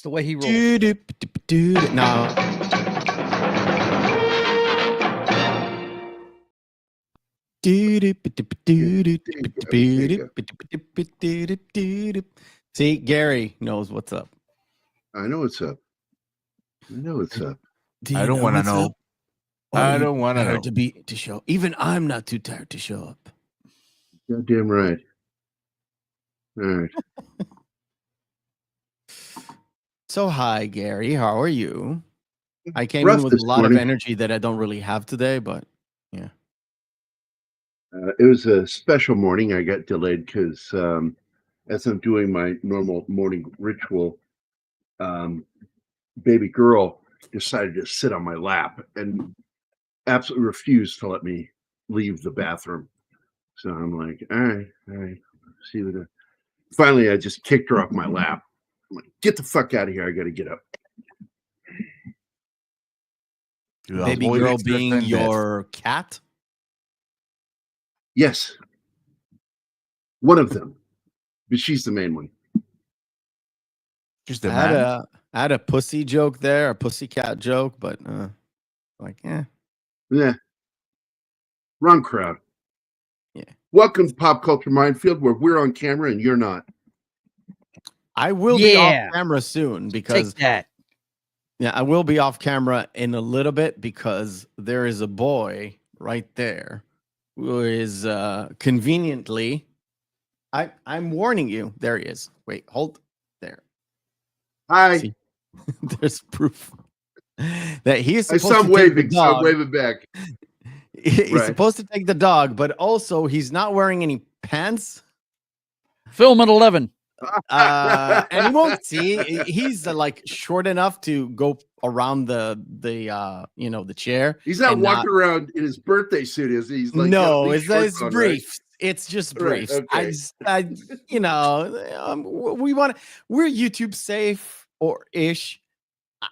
the way he rolls. No. See, Gary knows what's up. I know what's up. I know what's up. I don't want to know. I don't want to know. To show. Even I'm not too tired to show up. Goddamn right. All right. So, hi, Gary. How are you? I came Rough in with this a lot morning. of energy that I don't really have today, but yeah. It was a special morning. I got delayed because as I'm doing my normal morning ritual, baby girl decided to sit on my lap and absolutely refused to let me leave the bathroom. So I'm like, all right, see what. Finally, I just kicked her off my lap. I'm like, get the fuck out of here! I got to get up. Baby girl being your cat? Yes, one of them, but she's the main one. She's the I had a pussy joke there, a pussycat joke, but Yeah, wrong crowd. Yeah. Welcome to Pop Culture Minefield, where we're on camera and you're not. I will be off camera soon because Take that. Yeah, I will be off camera in a little bit because there is a boy right there who is conveniently. I'm warning you. There he is. Wait, hold there. Hi. See? There's proof that he is I supposed saw to him take the waving, so I'm dog. waving back. He's Right. supposed to take the dog, but also he's not wearing any pants. Film at 11. And he won't see. He's like short enough to go around the chair. He's not and walking around in his birthday suit, is he? He's like, no, got these it's shorts on, briefs. Right? It's just briefs. Right, okay. We're YouTube safe or ish.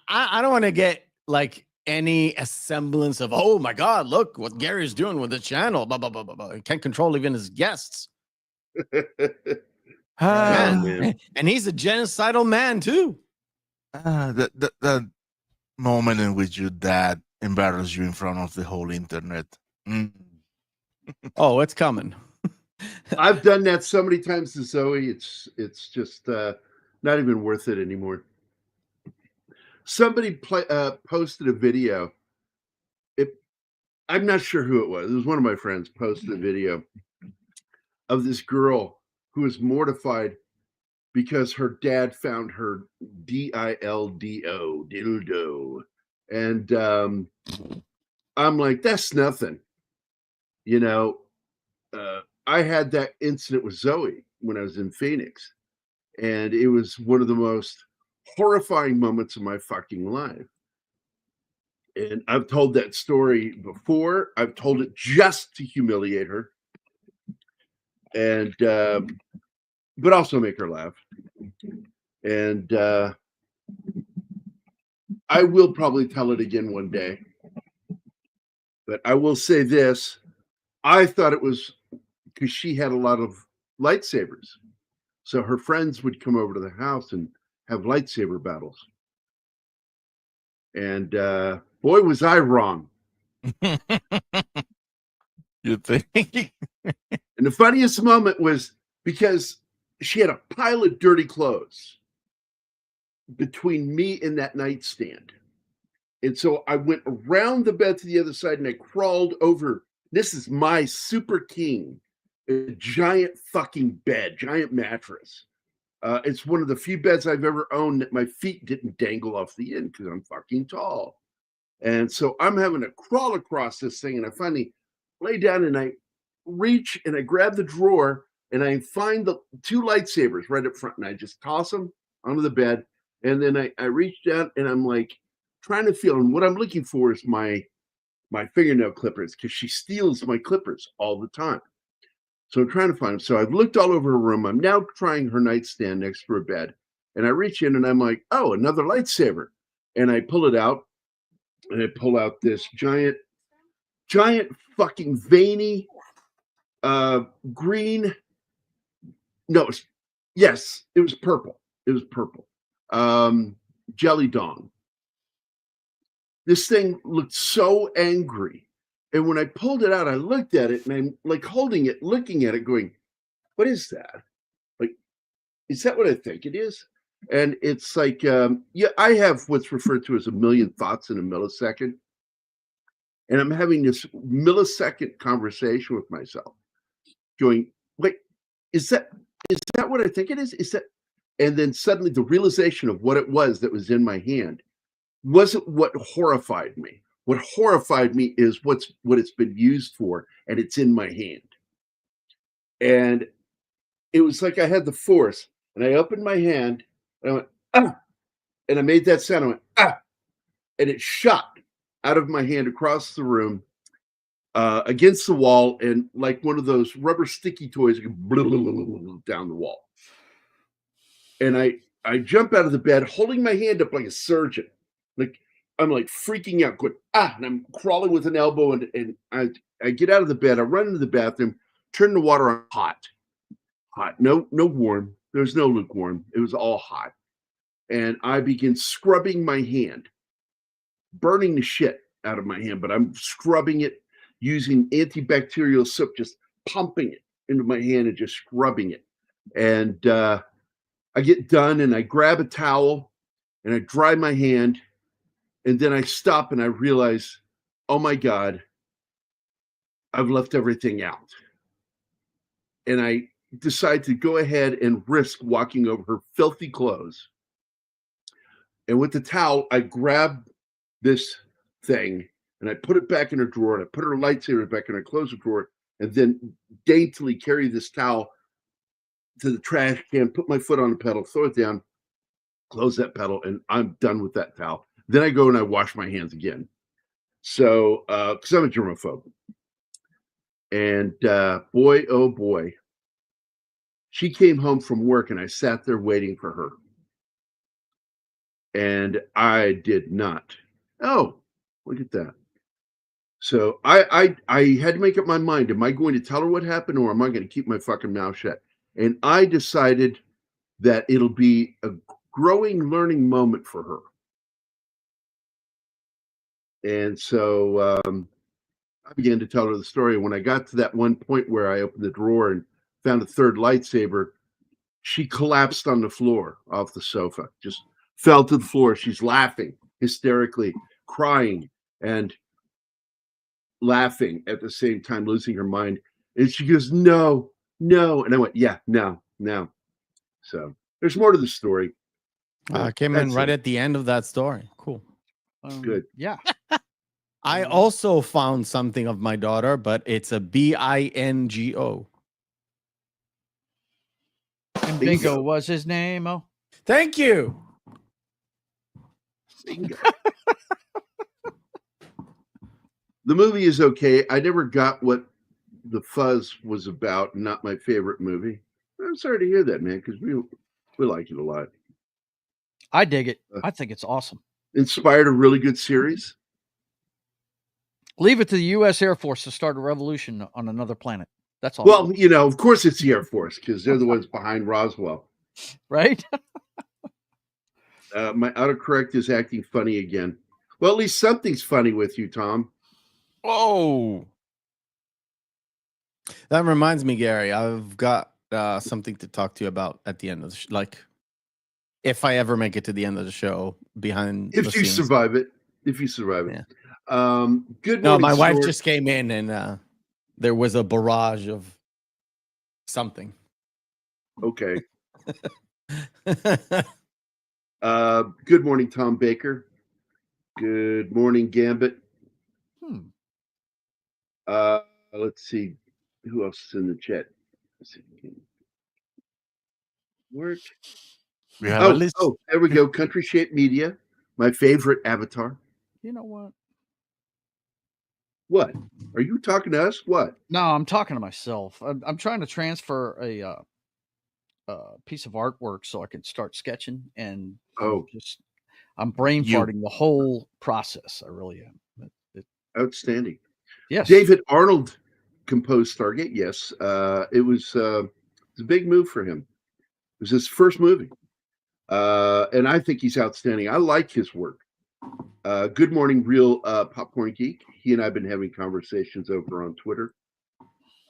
I don't want to get like any semblance of, oh my God, look what Gary's doing with the channel. Blah, blah, blah, blah, blah. He can't control even his guests. Man. And he's a genocidal man too. That moment in which your dad embarrassed you in front of the whole internet. Oh, it's coming. I've done that so many times to Zoe. It's just not even worth it anymore. Somebody posted a video. I'm not sure who it was. It was one of my friends posted a video of this girl who was mortified because her dad found her dildo. And I'm like, that's nothing. You know, I had that incident with Zoe when I was in Phoenix, and it was one of the most horrifying moments of my fucking life. And I've told that story before. I've told it just to humiliate her, and but also make her laugh. And I will probably tell it again one day. But I will say this. I thought it was because she had a lot of lightsabers. So her friends would come over to the house and have lightsaber battles. And boy, was I wrong. You think? And the funniest moment was because she had a pile of dirty clothes between me and that nightstand. And so I went around the bed to the other side and I crawled over. This is my Super King, a giant fucking bed, giant mattress. It's one of the few beds I've ever owned that my feet didn't dangle off the end because I'm fucking tall. And so I'm having to crawl across this thing, and I finally lay down and I reach and I grab the drawer and I find the two lightsabers right up front, and I just toss them onto the bed. And then I reach down and I'm like trying to feel, and what I'm looking for is my fingernail clippers, because she steals my clippers all the time. So I'm trying to find them. So I've looked all over her room. I'm now trying her nightstand next to her bed. And I reach in and I'm like, oh, another lightsaber. And I pull it out. And I pull out this giant fucking veiny green. No, yes, it was purple. It was purple. jelly dong. This thing looked so angry. And when I pulled it out, I looked at it and I'm like holding it, looking at it, going, what is that? Like, is that what I think it is? And it's like, yeah, I have what's referred to as a million thoughts in a millisecond. And I'm having this millisecond conversation with myself, going, wait, is that what I think it is? Is that? And then suddenly the realization of what it was that was in my hand wasn't what horrified me. What horrified me is what it's been used for, and it's in my hand. And it was like I had the force, and I opened my hand, and I went, ah, and I made that sound. I went, ah, and it shot out of my hand across the room, against the wall, and like one of those rubber sticky toys, down the wall. And I jump out of the bed, holding my hand up like a surgeon, like I'm like freaking out, going, and I'm crawling with an elbow, and I get out of the bed, I run into the bathroom, turn the water on hot, no warm, there's no lukewarm, it was all hot, and I begin scrubbing my hand, burning the shit out of my hand, but I'm scrubbing it using antibacterial soap, just pumping it into my hand and just scrubbing it, and I get done and I grab a towel and I dry my hand, and then I stop and I realize, oh my God, I've left everything out. And I decide to go ahead and risk walking over her filthy clothes. And with the towel, I grab this thing and I put it back in her drawer, and I put her lightsaber back and I close the drawer, and then daintily carry this towel to the trash can, put my foot on the pedal, throw it down, close that pedal, and I'm done with that towel. Then I go and I wash my hands again. So, because I'm a germaphobe. And boy, oh boy, she came home from work and I sat there waiting for her. And I did not. Oh, look at that. So I had to make up my mind. Am I going to tell her what happened, or am I going to keep my fucking mouth shut? And I decided that it'll be a growing learning moment for her. And so I began to tell her the story. When I got to that one point where I opened the drawer and found a third lightsaber, she collapsed on the floor off the sofa, just fell to the floor. She's laughing hysterically, crying, and laughing at the same time, losing her mind. And she goes, no. And I went, yeah, no. So there's more to the story. I came in right at the end of that story. Cool. Good. Yeah. I also found something of my daughter, but it's a bingo. And Bingo was his name. Oh, Thank you. Bingo. The movie is okay. I never got what the fuzz was about. Not my favorite movie. I'm sorry to hear that, man, because we like it a lot. I dig it. I think it's awesome. Inspired a really good series. Leave it to the U.S. Air Force to start a revolution on another planet. That's all. Well, of course it's the Air Force, because they're the ones behind Roswell. Right? My autocorrect is acting funny again. Well, at least something's funny with you, Tom. Oh, That reminds me, Gary, I've got something to talk to you about at the end of the like, if I ever make it to the end of the show, behind If the you scenes. survive it. Good No, morning, my wife Sword. just came in and there was a barrage of something. Okay. Good morning, Tom Baker. Good morning, Gambit. Let's see who else is in the chat. Let's see if we can work. we have a list. Oh, there we go. Country Shape Media, my favorite avatar. You know what? What? Are you talking to us? What? No, I'm talking to myself. I'm trying to transfer a piece of artwork so I can start sketching, and I'm brain farting the whole process. I really am. Outstanding. Yes. David Arnold composed Stargate. Yes. It was a big move for him. It was his first movie. And I think he's outstanding. I like his work. Good Morning Real Popcorn Geek. He and I have been having conversations over on Twitter.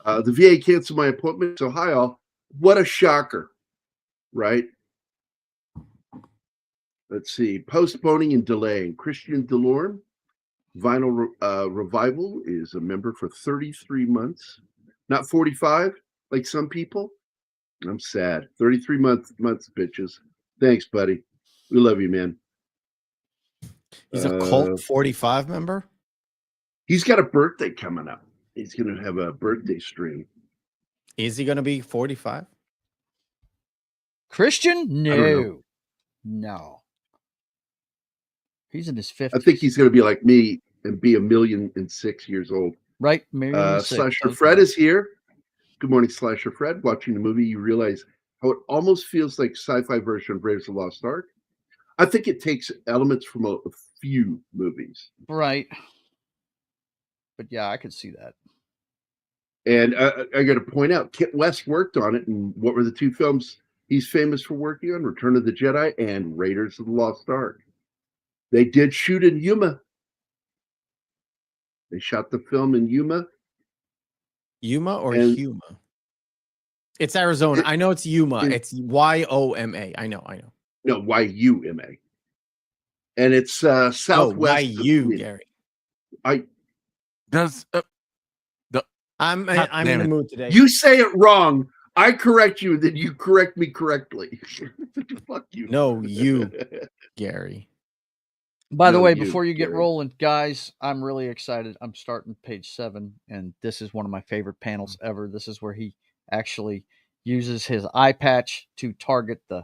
The VA canceled my appointment. So hi all. What a shocker, right? Let's see. Postponing and delaying. Christian Delorme, Vinyl Revival, is a member for 33 months. Not 45, like some people. I'm sad. 33 months, bitches. Thanks, buddy. We love you, man. He's a cult 45 member? He's got a birthday coming up. He's going to have a birthday stream. Is he going to be 45? Christian? No. He's in his 50s. I think he's going to be like me and be 1,000,006 years old. Right. Slasher Fred is here. Good morning, Slasher Fred. Watching the movie, you realize how it almost feels like sci-fi version of Raiders of the Lost Ark. I think it takes elements from a few movies. Right. But yeah, I could see that. And I got to point out, Kit West worked on it. And what were the two films he's famous for working on? Return of the Jedi and Raiders of the Lost Ark. They did shoot in Yuma. They shot the film in Yuma. Yuma or Yuma? It's Arizona. I know it's Yuma. It's Yoma. I know. No, Yuma. And it's southwest. You, Gary. I'm in the mood today. You say it wrong. I correct you, then you correct me correctly. Fuck you. No, you, Gary. By the way, before you get rolling, guys, I'm really excited. I'm starting page 7, and this is one of my favorite panels ever. This is where he actually uses his eye patch to target the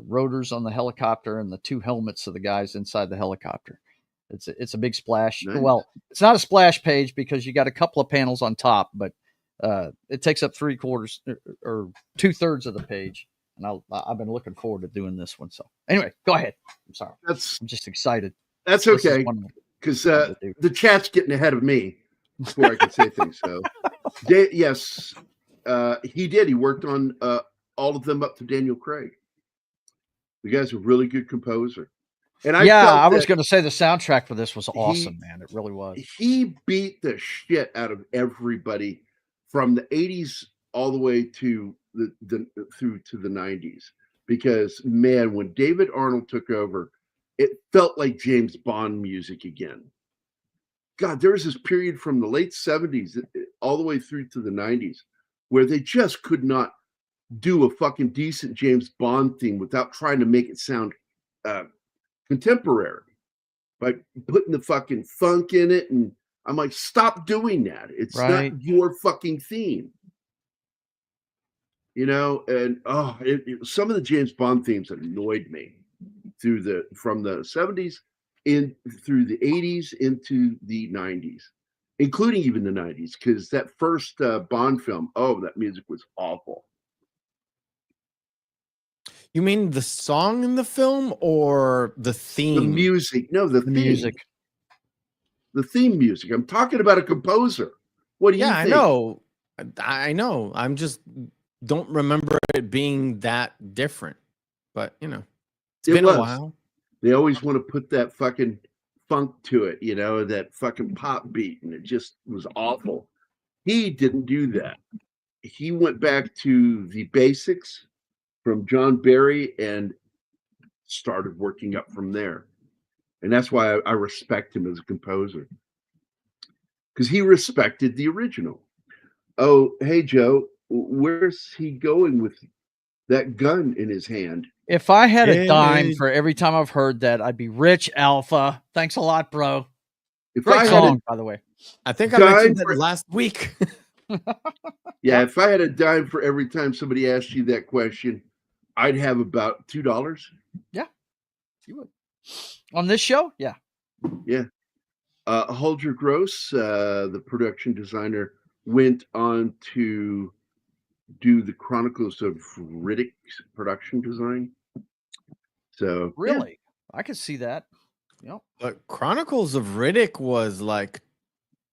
rotors on the helicopter and the 2 helmets of the guys inside the helicopter. It's a big splash. Nice. Well, it's not a splash page because you got a couple of panels on top, but it takes up 3/4 or 2/3 of the page. And I've been looking forward to doing this one. So anyway, go ahead. I'm sorry. I'm just excited. That's okay. Because the chat's getting ahead of me before I can say things. So yes, he did. He worked on all of them up to Daniel Craig. The guy's a really good composer. And I was going to say the soundtrack for this was awesome, man. It really was. He beat the shit out of everybody from the 80s all the way to through to the 90s. Because, man, when David Arnold took over, it felt like James Bond music again. God, there was this period from the late 70s all the way through to the 90s where they just could not do a fucking decent James Bond theme without trying to make it sound contemporary by putting the fucking funk in it. And I'm like, stop doing that. It's not your fucking theme. You know, and some of the James Bond themes annoyed me from the 70s through the 80s into the 90s, including even the 90s, because that first Bond film, that music was awful. You mean the song in the film or the theme? The music. No, the theme. Music. The theme music. I'm talking about a composer. What do you think? I know. I'm just don't remember it being that different. But, it's been a while. They always want to put that fucking funk to it, that fucking pop beat, and it just was awful. He didn't do that. He went back to the basics from John Barry and started working up from there. And that's why I respect him as a composer. Because he respected the original. Oh, hey, Joe, where's he going with that gun in his hand? If I had a dime for every time I've heard that, I'd be rich, Alpha. Thanks a lot, bro. Great song, by the way. I think I mentioned that last week. Yeah, if I had a dime for every time somebody asked you that question, I'd have about $2. Yeah, you would. On this show? Yeah. Yeah. Holger Gross, the production designer, went on to do the Chronicles of Riddick's production design. So really, I could see that. Yep. But Chronicles of Riddick was like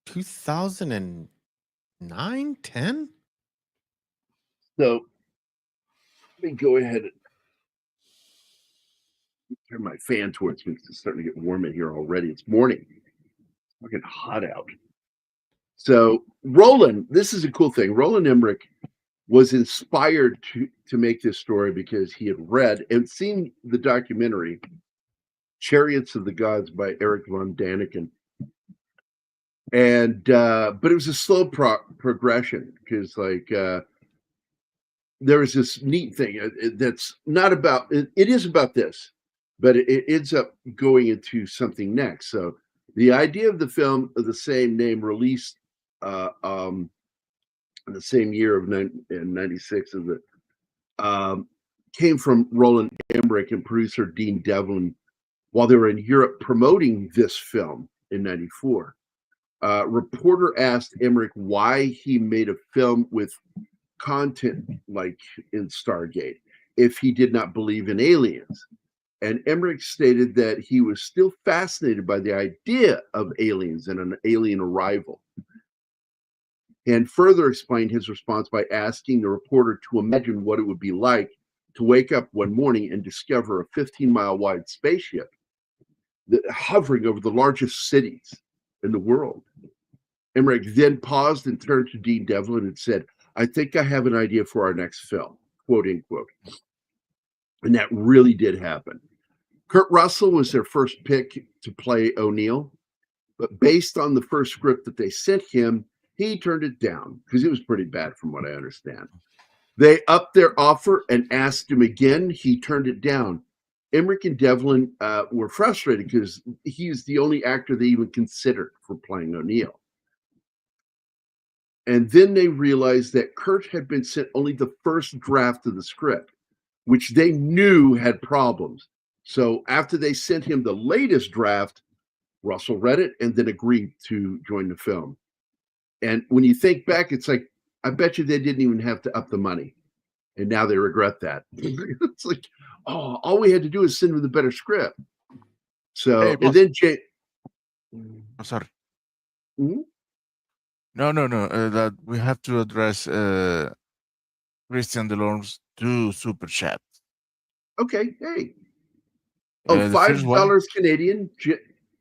2009, 10. So let me go ahead. turn my fan towards me because it's starting to get warm in here already. It's morning. It's fucking hot out. So Roland, this is a cool thing. Roland Emmerich was inspired to make this story because he had read and seen the documentary Chariots of the Gods by Eric von Daniken. And but it was a slow progression because there was this neat thing that's not about it is about this, but it ends up going into something next. So the idea of the film of the same name released in the same year of 96 of the came from Roland Emmerich and producer Dean Devlin while they were in Europe promoting this film in 94. Reporter asked Emmerich why he made a film with content like in Stargate if he did not believe in aliens. And Emmerich stated that he was still fascinated by the idea of aliens and an alien arrival. And further explained his response by asking the reporter to imagine what it would be like to wake up one morning and discover a 15-mile wide spaceship hovering over the largest cities in the world. Emmerich then paused and turned to Dean Devlin and said, "I think I have an idea for our next film," quote unquote. And that really did happen. Kurt Russell was their first pick to play O'Neill, but based on the first script that they sent him, he turned it down because it was pretty bad from what I understand. They upped their offer and asked him again. He turned it down. Emmerich and Devlin were frustrated because he was the only actor they even considered for playing O'Neill. And then they realized that Kurt had been sent only the first draft of the script, which they knew had problems. So after they sent him the latest draft, Russell read it and then agreed to join the film. And when you think back, it's like, I bet you they didn't even have to up the money. And now they regret that. It's like, oh, all we had to do is send him the better script. So, Hey, and then I'm sorry. Hmm? No. That we have to address Christian Delorme's 2 super chat. Okay, hey. Oh, The first one- $5 Canadian.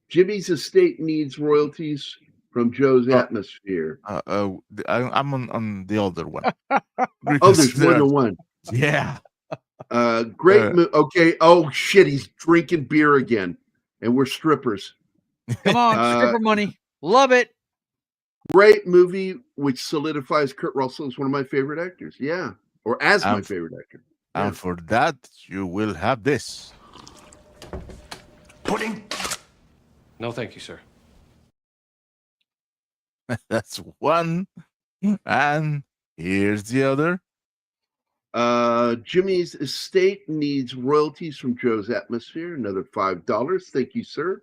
Jimmy's estate needs royalties from Joe's atmosphere. I'm on the older one. Oh, there's more than one. Yeah. Great. Okay. Oh shit, he's drinking beer again, and we're strippers. Come on, stripper money. Love it. Great movie, which solidifies Kurt Russell as one of my favorite actors. Yeah, or as my favorite actor. Yeah. And for that, you will have this. Pudding? No, thank you, sir. That's one. And here's the other. Jimmy's estate needs royalties from Joe's atmosphere. Another $5. Thank you, sir.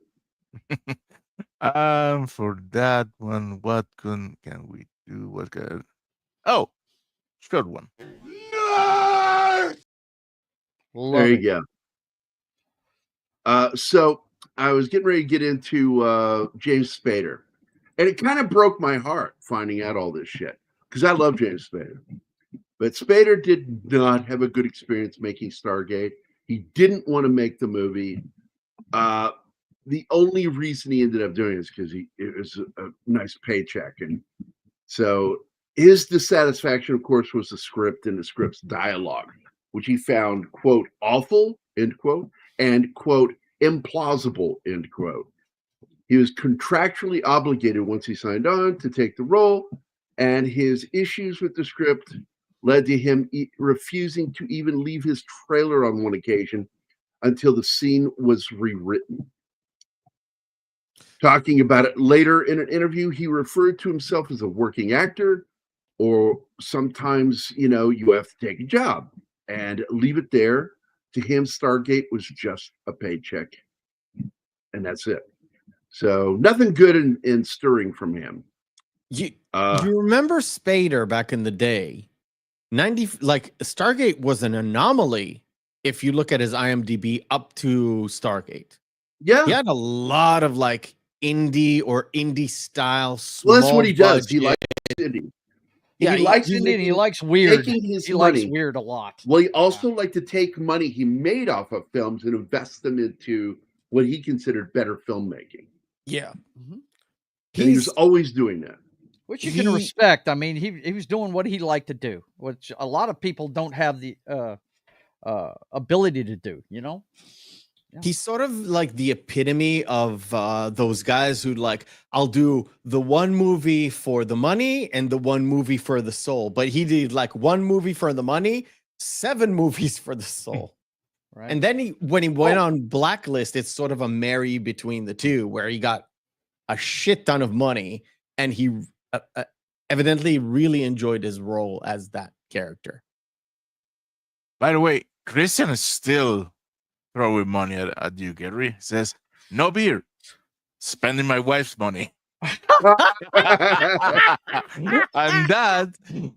For that one, what can we do? What can? Oh, short one. There you go. So I was getting ready to get into James Spader, and it kind of broke my heart finding out all this shit because I love James Spader. But Spader did not have a good experience making Stargate. He didn't want to make the movie. The only reason he ended up doing it is because it was a nice paycheck. And so his dissatisfaction, of course, was the script and the script's dialogue, which he found, quote, awful, end quote, and, quote, implausible, end quote. He was contractually obligated once he signed on to take the role, and his issues with the script led to him refusing to even leave his trailer on one occasion until the scene was rewritten. Talking about it later in an interview, he referred to himself as a working actor, or sometimes, you have to take a job and leave it there. To him, Stargate was just a paycheck, and that's it. So nothing good in stirring from him. You remember Spader back in the day? Stargate was an anomaly if you look at his IMDb up to Stargate. Yeah. He had a lot of indie or indie style. Well, that's what he does. He likes indie. Yeah, he likes Indian. He likes weird. Taking his he money. likes weird a lot. Well, he also liked to take money he made off of films and invest them into what he considered better filmmaking. Yeah. Mm-hmm. He was always doing that. Which you can respect. I mean, he was doing what he liked to do, which a lot of people don't have the ability to do, you know? Yeah. He's sort of like the epitome of those guys who like, I'll do the one movie for the money and the one movie for the soul. But he did like one movie for the money, 7 movies for the soul. Right. And then when he went on Blacklist, it's sort of a marry between the two, where he got a shit ton of money and he evidently really enjoyed his role as that character. By the way, Christian is still throwing money at you, Gary. He says, no beer. Spending my wife's money. And that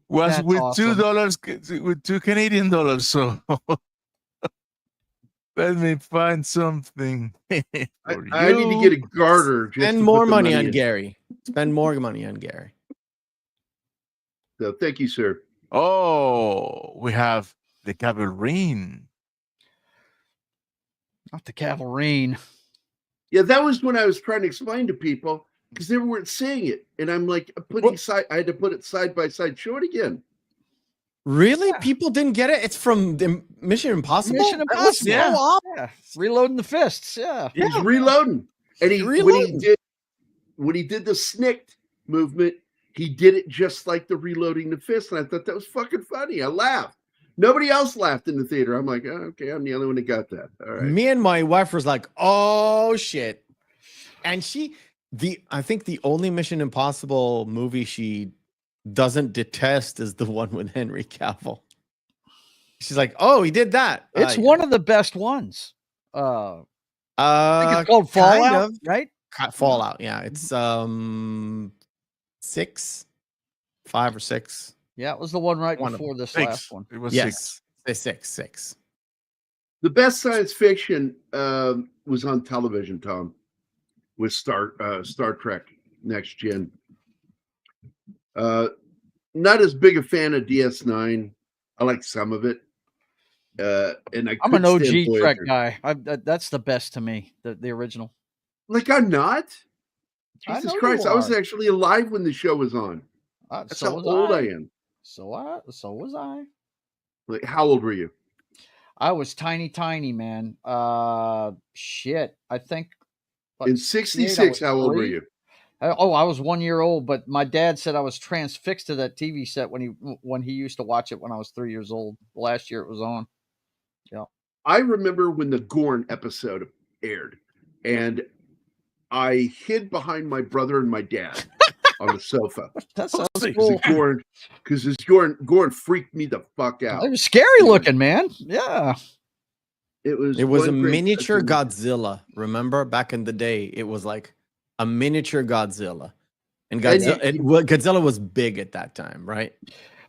was That's with awesome. $2, with $2 Canadian. So let me find something. I need to get a garter. Spend more money on Gary. Spend more money on Gary. So thank you, sir. Oh, we have the Cavalrine. Not the Cavalrine. Yeah, that was when I was trying to explain to people because they weren't seeing it, and I'm like I had to put it side by side. Show it again. Really? Yeah. People didn't get it? It's from the Mission Impossible? Mission Impossible. Yeah. Reloading the fists. Yeah. He's reloading. And when he did the snicked movement, he did it just like the reloading the fist. And I thought that was fucking funny. I laughed. Nobody else laughed in the theater. I'm like, oh, okay, I'm the only one that got that. All right. Me and my wife was like, oh shit. And I think the only Mission Impossible movie she doesn't detest is the one with Henry Cavill. She's like, oh, he did that. It's one of the best ones. I think it's called Fallout, right? Fallout, yeah. It's 6, 5 or 6. Yeah, it was the one before this last one. It was 6. 6. The best science fiction was on television, Tom, with Star Trek Next Gen. Not as big a fan of DS9. I like some of it. And I'm an OG Trek guy. That's the best to me, the original. Like, I'm not. Jesus Christ, I was actually alive when the show was on. That's how old I am. So was I. Like, how old were you? I was tiny, man. Shit. I think in 66, how old were you? I was 1 year old, but my dad said I was transfixed to that TV set when he used to watch it when I was 3 years old. Last year it was on. Yeah. I remember when the Gorn episode aired, and I hid behind my brother and my dad on the sofa. That sounds cool. Because this Gorn freaked me the fuck out. It was scary looking, man. Yeah. It was a miniature Godzilla. Remember back in the day, it was like a miniature Godzilla. And Godzilla was big at that time, right?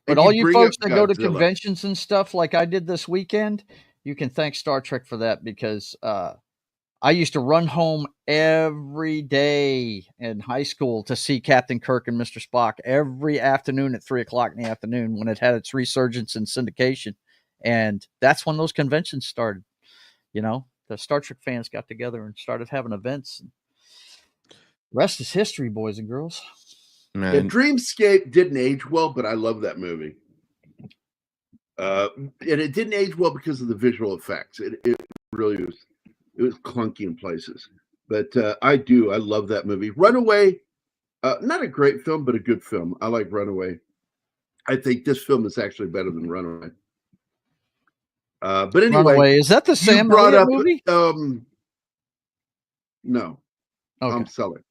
But all you folks that go to conventions and stuff like I did this weekend, you can thank Star Trek for that, because I used to run home every day in high school to see Captain Kirk and Mr. Spock every afternoon at 3:00 in the afternoon when it had its resurgence in syndication. And that's when those conventions started. You know, the Star Trek fans got together and started having events. Rest is history, boys and girls. Man. The Dreamscape didn't age well, but I love that movie. And it didn't age well because of the visual effects. It really was. It was clunky in places. But I love that movie. Runaway, not a great film, but a good film. I like Runaway. I think this film is actually better than Runaway. But anyway, Runaway, is that the Sam Elliott movie? No. Okay. I'm selling.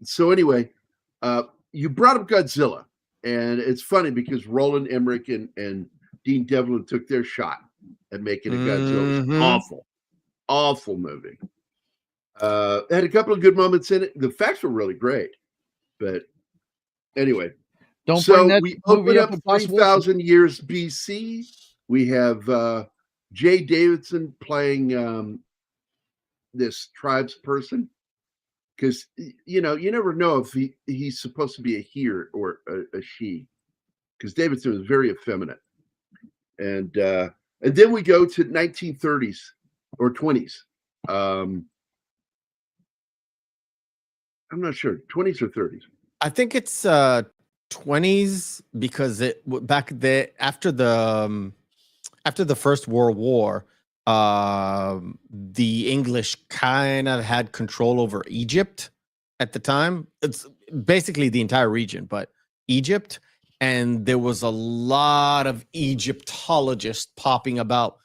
So anyway, you brought up Godzilla, and it's funny because Roland Emmerich and Dean Devlin took their shot at making a Godzilla. It was awful movie. It had a couple of good moments in it. The facts were really great, but anyway. We open up 3,000 years BC. We have Jay Davidson playing this tribes person, because you never know if he's supposed to be a he or a she. because Davidson was very effeminate. And then we go to 1930s or 20s. I'm not sure, 20s or 30s. I think it's 20s because back there after the First World War, the English kind of had control over Egypt at the time. It's basically the entire region, but Egypt, and there was a lot of Egyptologists popping about,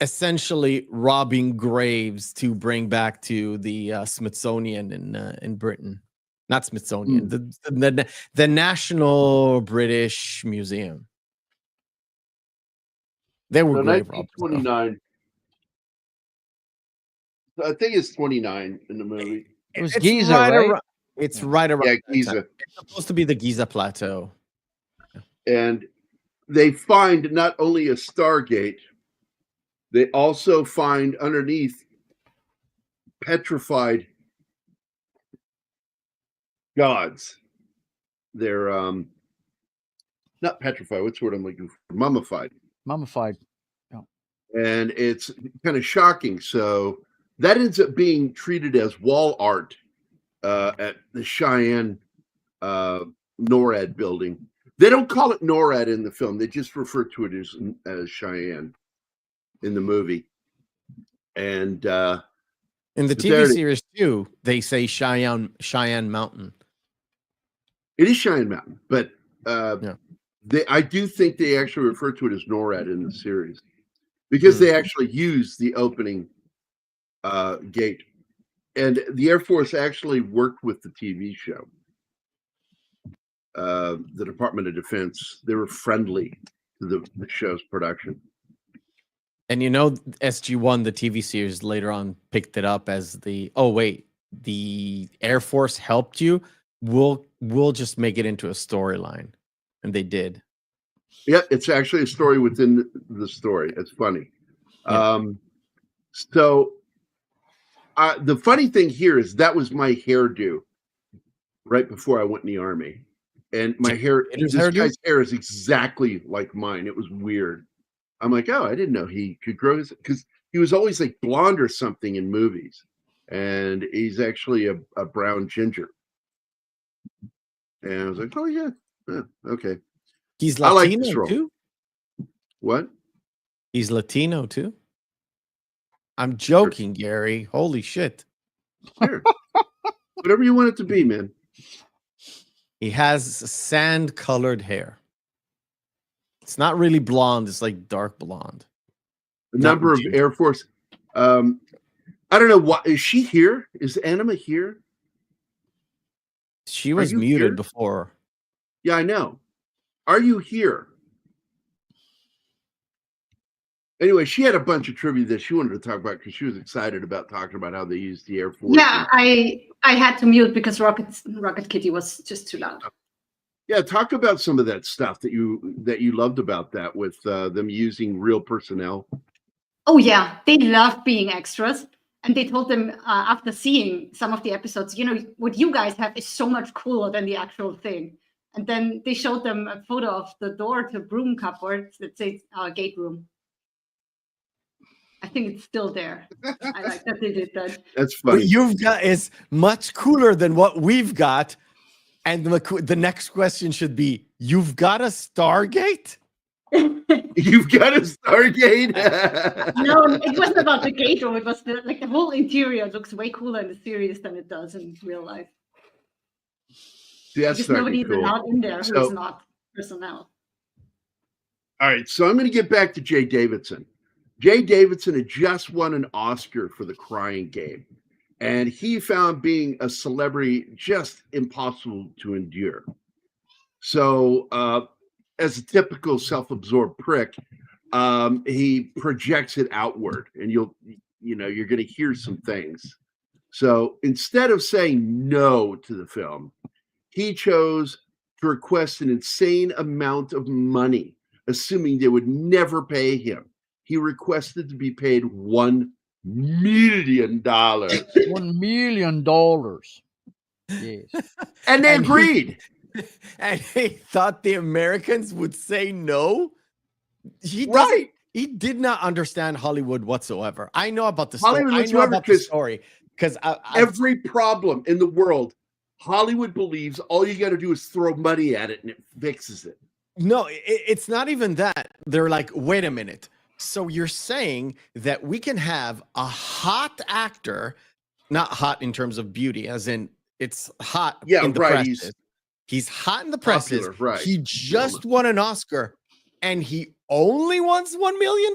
essentially robbing graves to bring back to the Smithsonian in Britain. Not Smithsonian, the National British Museum. They were grave robbers. 1929. I think it's 29 in the movie. It was Giza, right? It's right around. Yeah, Giza. It's supposed to be the Giza Plateau. And they find not only a Stargate, they also find underneath petrified gods. They're not petrified. What's the word I'm looking for? Mummified. Mummified. Yeah. And it's kind of shocking. So that ends up being treated as wall art at the Cheyenne NORAD building. They don't call it NORAD in the film. They just refer to it as Cheyenne in the movie. And in the TV series too, they say Cheyenne Mountain. It is Cheyenne Mountain, but I do think they actually refer to it as NORAD in the series because they actually use the opening gate. And the Air Force actually worked with the TV show. The Department of Defense, they were friendly to the show's production. And SG-1, the TV series, later on picked it up as the Air Force helped you. We'll just make it into a storyline, and they did. Yep, it's actually a story within the story. It's funny. Yeah. So the funny thing here is that was my hairdo right before I went in the Army, and my hair. This guy's hair is exactly like mine. It was weird. I'm like, oh, I didn't know he could grow his, because he was always like blonde or something in movies, and he's actually a brown ginger. And I was like, oh yeah, okay. He's Latino too. What? He's Latino too. I'm joking, Gary. Holy shit. Sure. Whatever you want it to be, man. He has sand-colored hair. It's not really blonde. It's like dark blonde. A number of Air Force. I don't know what is she here? Is Anima here? She was muted before. Yeah, I know. Are you here? Anyway, she had a bunch of trivia that she wanted to talk about because she was excited about talking about how they used the Air Force. Yeah, I had to mute because Rocket Kitty was just too loud. Yeah, talk about some of that stuff that you loved about that with them using real personnel. Oh yeah, they loved being extras, and they told them after seeing some of the episodes, what you guys have is so much cooler than the actual thing. And then they showed them a photo of the door to broom cupboard that says gate room. I think it's still there. I like that they did that. That's funny. What you've got is much cooler than what we've got. And the next question should be, you've got a Stargate? You've got a Stargate? No, it wasn't about the gate room. It was the whole interior looks way cooler in the series than it does in real life. See, that's nobody's cool. allowed in there who's not personnel. All right, so I'm going to get back to Jay Davidson. Jay Davidson had just won an Oscar for The Crying Game, and he found being a celebrity just impossible to endure. So, as a typical self-absorbed prick, he projects it outward, and you're going to hear some things. So instead of saying no to the film, he chose to request an insane amount of money, assuming they would never pay him. He requested to be paid $1 million. $1 million. Yes. And they agreed. And he thought the Americans would say no. He did not understand Hollywood whatsoever. I know about the story. Hollywood I know whatsoever, about the story because every problem in the world, Hollywood believes all you got to do is throw money at it and it fixes it. No, it's not even that. They're like, wait a minute. So you're saying that we can have a hot actor, not hot in terms of beauty, as in it's hot in the presses. He's hot in the presses. Popular, right. He just won an Oscar and he only wants $1 million?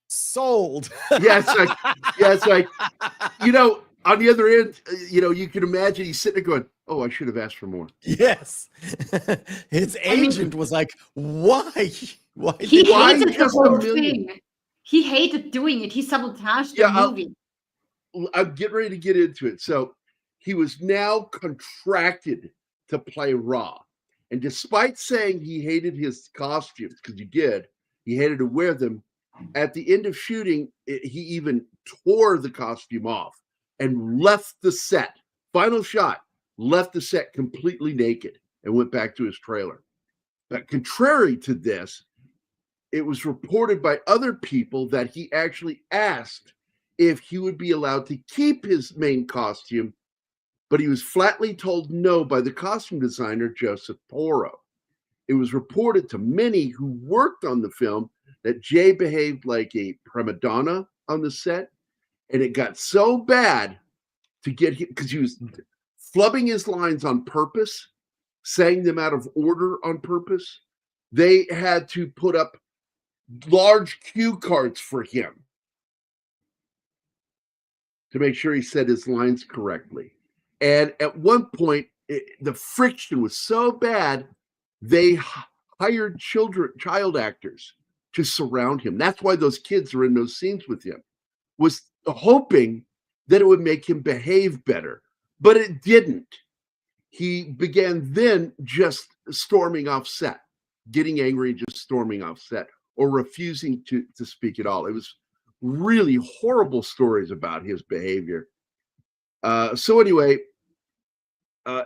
Sold. Yeah, it's like, you know, on the other end, you know, you can imagine he's sitting there going, "Oh, I should have asked for more." Yes. His agent was like, "Why? Why?" He hated the whole thing. He hated doing it. He sabotaged the movie. I'm getting ready to get into it. So he was now contracted to play Ra. And despite saying he hated his costumes, because he hated to wear them, at the end of shooting, he even tore the costume off and left the set. Final shot, left the set completely naked and went back to his trailer. But contrary to this, it was reported by other people that he actually asked if he would be allowed to keep his main costume, but he was flatly told no by the costume designer, Joseph Porro. It was reported to many who worked on the film that Jay behaved like a prima donna on the set, and it got so bad to get him, because he was flubbing his lines on purpose, saying them out of order on purpose. They had to put up large cue cards for him to make sure he said his lines correctly. And at one point, the friction was so bad, they hired child actors to surround him. That's why those kids are in those scenes with him, was hoping that it would make him behave better. But it didn't. He began then just storming off set, getting angry, just storming off set, or refusing to speak at all. It was really horrible stories about his behavior. So anyway,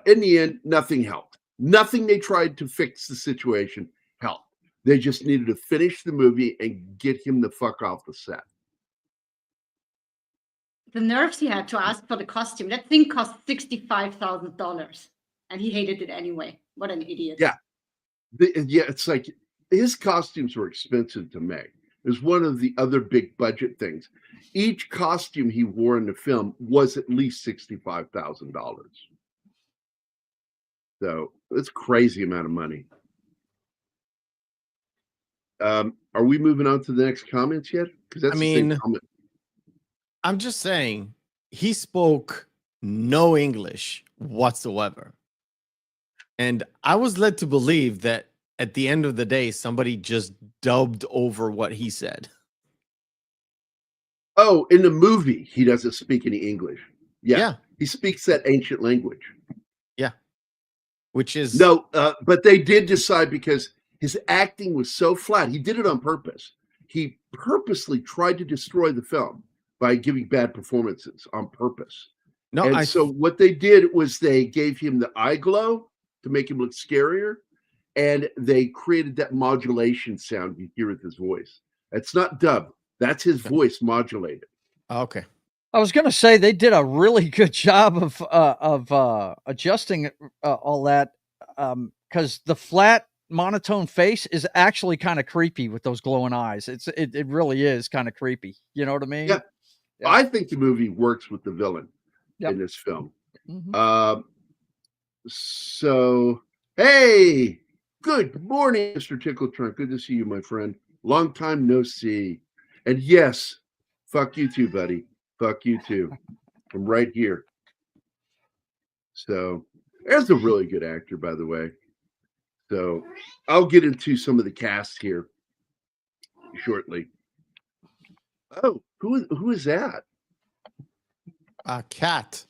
in the end, nothing helped. Nothing they tried to fix the situation helped. They just needed to finish the movie and get him the fuck off the set. The nerves he had to ask for the costume. That thing cost $65,000, and he hated it anyway. What an idiot. Yeah. It's like his costumes were expensive to make. It was one of the other big budget things. Each costume he wore in the film was at least $65,000. So it's a crazy amount of money. Are we moving on to the next comments yet? Because that's the same comment. I'm just saying he spoke no English whatsoever. And I was led to believe that at the end of the day, somebody just dubbed over what he said. Oh, in the movie, he doesn't speak any English. Yeah. He speaks that ancient language. Yeah. Which is... No, but they did decide, because his acting was so flat. He did it on purpose. He purposely tried to destroy the film by giving bad performances on purpose. So what they did was they gave him the eye glow to make him look scarier, and they created that modulation sound you hear with his voice. That's not dub. That's his voice modulated. Okay. I was going to say they did a really good job of adjusting all that, because the flat monotone face is actually kind of creepy with those glowing eyes. It really is kind of creepy. You know what I mean? Yeah. I think the movie works with the villain in this film. Mm-hmm. So, hey, good morning, Mr. Tickle Trunk. Good to see you, my friend. Long time no see. And yes, fuck you too, buddy. Fuck you too. I'm right here. So, there's a really good actor, by the way. So, I'll get into some of the cast here shortly. Oh, who is that? A cat.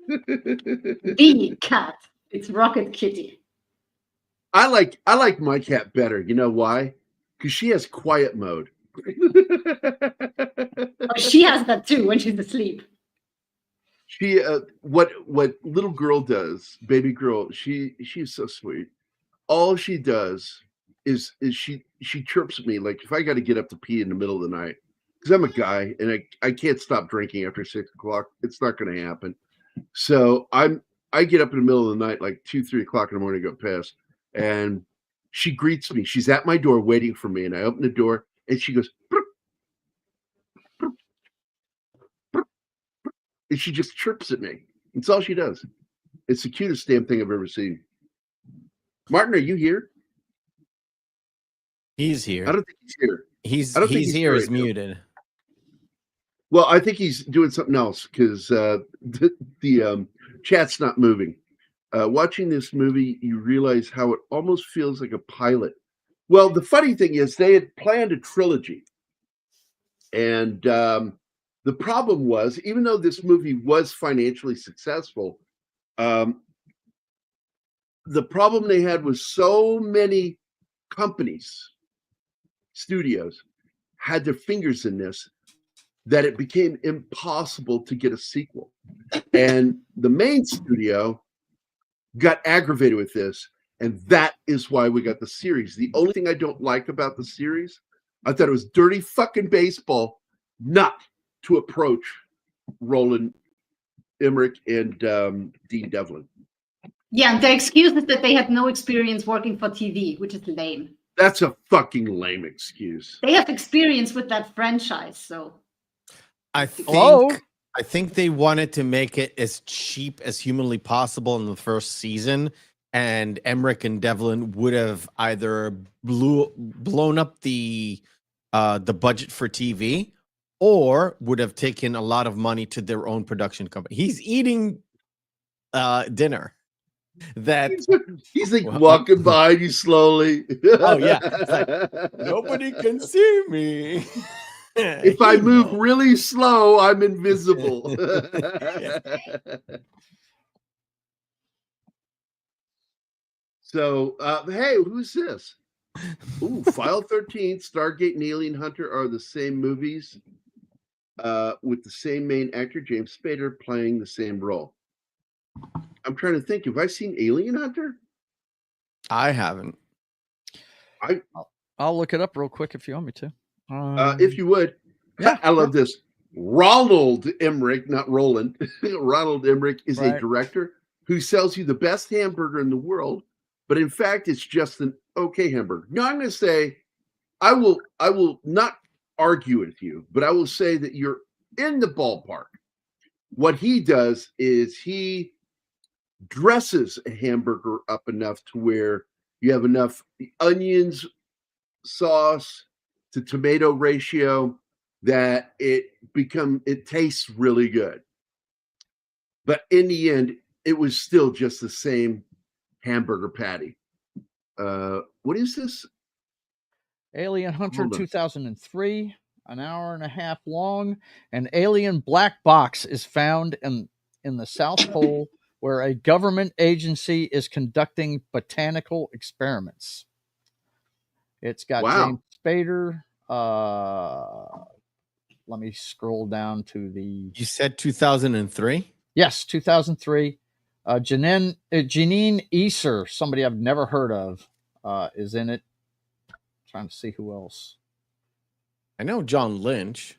The cat. It's Rocket Kitty. I like my cat better. You know why? Because she has quiet mode. She has that too when she's asleep. She what little girl does, baby girl, she's so sweet. All she does is she chirps at me like if I got to get up to pee in the middle of the night, because I'm a guy and I can't stop drinking after 6 o'clock. It's not going to happen. So I get up in the middle of the night, like 2, 3 o'clock in the morning, go piss, and she greets me. She's at my door waiting for me, and I open the door, and she goes, "Burp, burp, burp, burp," and she just chirps at me. That's all she does. It's the cutest damn thing I've ever seen. Martin, are you here? He's here. I don't think he's here. He's I don't think he's he's here. here He's right now. muted. Well, I think he's doing something else because the chat's not moving. Watching this movie, you realize how it almost feels like a pilot. Well, the funny thing is they had planned a trilogy. And the problem was, even though this movie was financially successful, the problem they had was so many companies, studios, had their fingers in this that it became impossible to get a sequel. And the main studio got aggravated with this, and that is why we got the series. The only thing I don't like about the series, I thought it was dirty fucking baseball not to approach Roland Emmerich and Dean Devlin. Yeah, and the excuse is that they had no experience working for TV, which is lame. That's a fucking lame excuse. They have experience with that franchise, so. I think they wanted to make it as cheap as humanly possible in the first season, and Emmerich and Devlin would have either blown up the budget for TV, or would have taken a lot of money to their own production company. He's eating dinner. He's like walking by you slowly. Oh yeah, it's like, nobody can see me. If I move really slow, I'm invisible. So, hey, who's this? Ooh, File 13, Stargate and Alien Hunter are the same movies with the same main actor, James Spader, playing the same role. I'm trying to think. Have I seen Alien Hunter? I haven't. I'll look it up real quick if you want me to. If you would. Yeah, I love this. Ronald Emmerich, not Roland. Ronald Emmerich is a director who sells you the best hamburger in the world, but in fact, it's just an okay hamburger. Now, I'm going to say, I will not argue with you, but I will say that you're in the ballpark. What he does is he dresses a hamburger up enough to where you have enough onions, sauce to tomato ratio that it tastes really good. But in the end, it was still just the same hamburger patty. What is this? Alien Hunter 2003, an hour and a half long. An alien black box is found in the South Pole where a government agency is conducting botanical experiments. It's got James Spader. Let me scroll down to the... You said 2003? Yes, 2003. Janine Easer, somebody I've never heard of, is in it. Trying to see who else. I know John Lynch.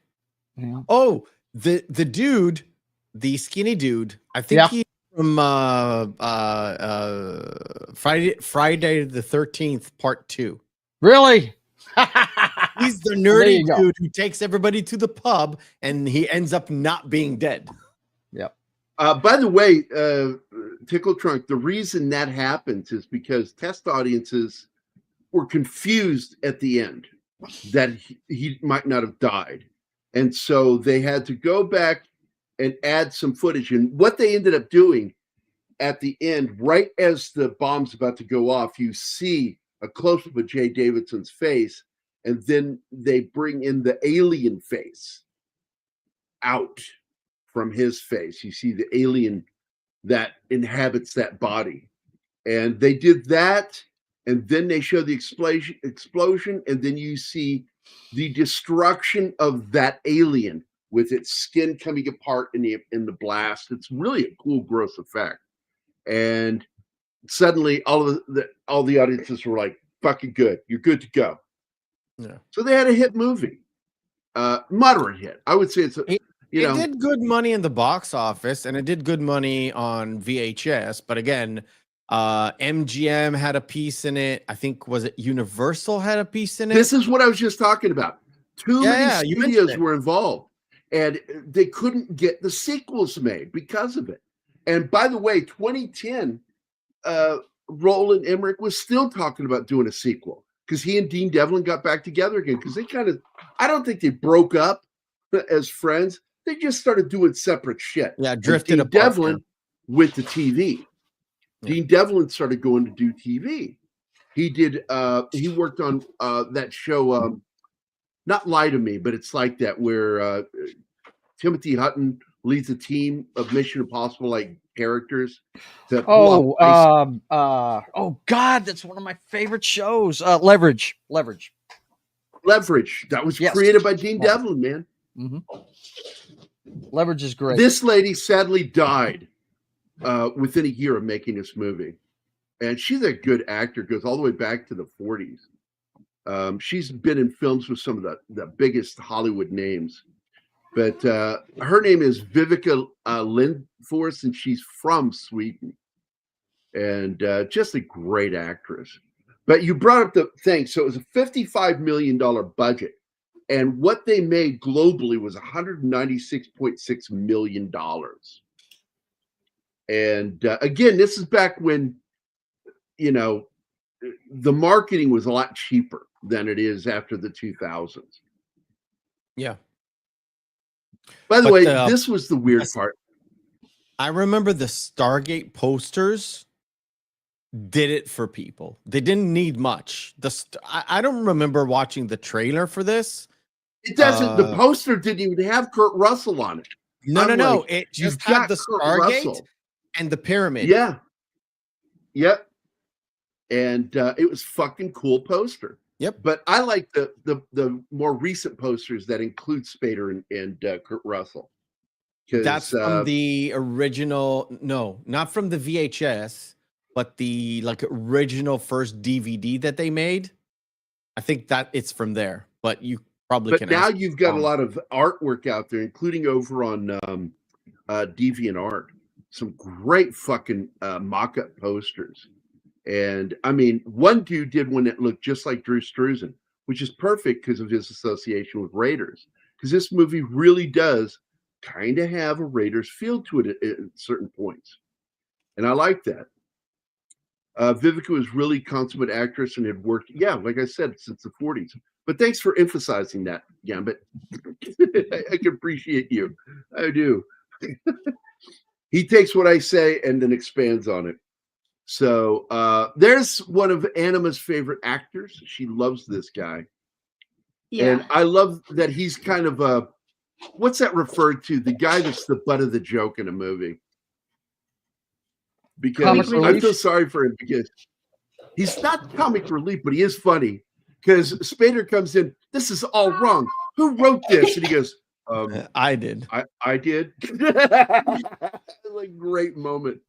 Yeah. Oh, the dude, the skinny dude. I think he's from Friday the 13th, Part 2. Really? He's the nerdy dude who takes everybody to the pub, and he ends up not being dead. Yep. By the way, Tickle Trunk, the reason that happens is because test audiences were confused at the end that he might not have died. And so they had to go back and add some footage. And what they ended up doing at the end, right as the bomb's about to go off, you see a close-up of Jay Davidson's face, and then they bring in the alien face out from his face. You see the alien that inhabits that body. And they did that, and then they show the explosion, and then you see the destruction of that alien with its skin coming apart in the blast. It's really a cool, gross effect. And suddenly, all the audiences were like, "Fucking good, you're good to go." Yeah. So they had a hit movie, moderate hit. I would say it's It did good money in the box office, and it did good money on VHS. But again, MGM had a piece in it. I think, was it Universal had a piece in it? This is what I was just talking about. Too many studios were involved, and they couldn't get the sequels made because of it. And by the way, 2010, Roland Emmerich was still talking about doing a sequel because he and Dean Devlin got back together again, because they kind of, I don't think they broke up as friends. They just started doing separate shit. Yeah, drifted apart. Devlin went to TV. Dean Devlin started going to do TV. He did. He worked on that show, not Lie to Me, but it's like that, where Timothy Hutton leads a team of Mission Impossible like characters. Oh God, that's one of my favorite shows. Leverage. That was created by Dean Devlin, man. Mm-hmm. Leverage is great. This lady sadly died within a year of making this movie, and she's a good actor. Goes all the way back to the 40s. She's been in films with some of the biggest Hollywood names, but her name is Vivica Lindfors, and she's from Sweden, and just a great actress. But you brought up the thing. So it was a $55 million budget, and what they made globally was $196.6 million. And again, this is back when, the marketing was a lot cheaper than it is after the 2000s. Yeah. By the way, this was the weird part. I remember the Stargate posters did it for people. They didn't need much. I don't remember watching the trailer for this. It doesn't. The poster didn't even have Kurt Russell on it. No. It just had the Stargate and the pyramid. Yeah. Yep. And it was fucking cool poster. Yep. But I like the more recent posters that include Spader and Kurt Russell. That's from the original. No, not from the VHS, but the original first DVD that they made. I think that it's from there. But you probably can. But now you've got a lot of artwork out there, including over on DeviantArt. Some great fucking mock-up posters. And I mean, one dude did one that looked just like Drew Struzan, which is perfect because of his association with Raiders. Because this movie really does kind of have a Raiders feel to it at certain points. And I like that. Vivica was really consummate actress and had worked, like I said, since the 40s. But thanks for emphasizing that, Gambit. I can appreciate you. I do. He takes what I say and then expands on it. So there's one of Anima's favorite actors. She loves this guy. Yeah. And I love that he's kind of what's that referred to? The guy that's the butt of the joke in a movie. Because I feel sorry for him, because he's not comic relief, but he is funny. Because Spader comes in, this is all wrong. Who wrote this? And he goes, I did. I did. Like, great moment.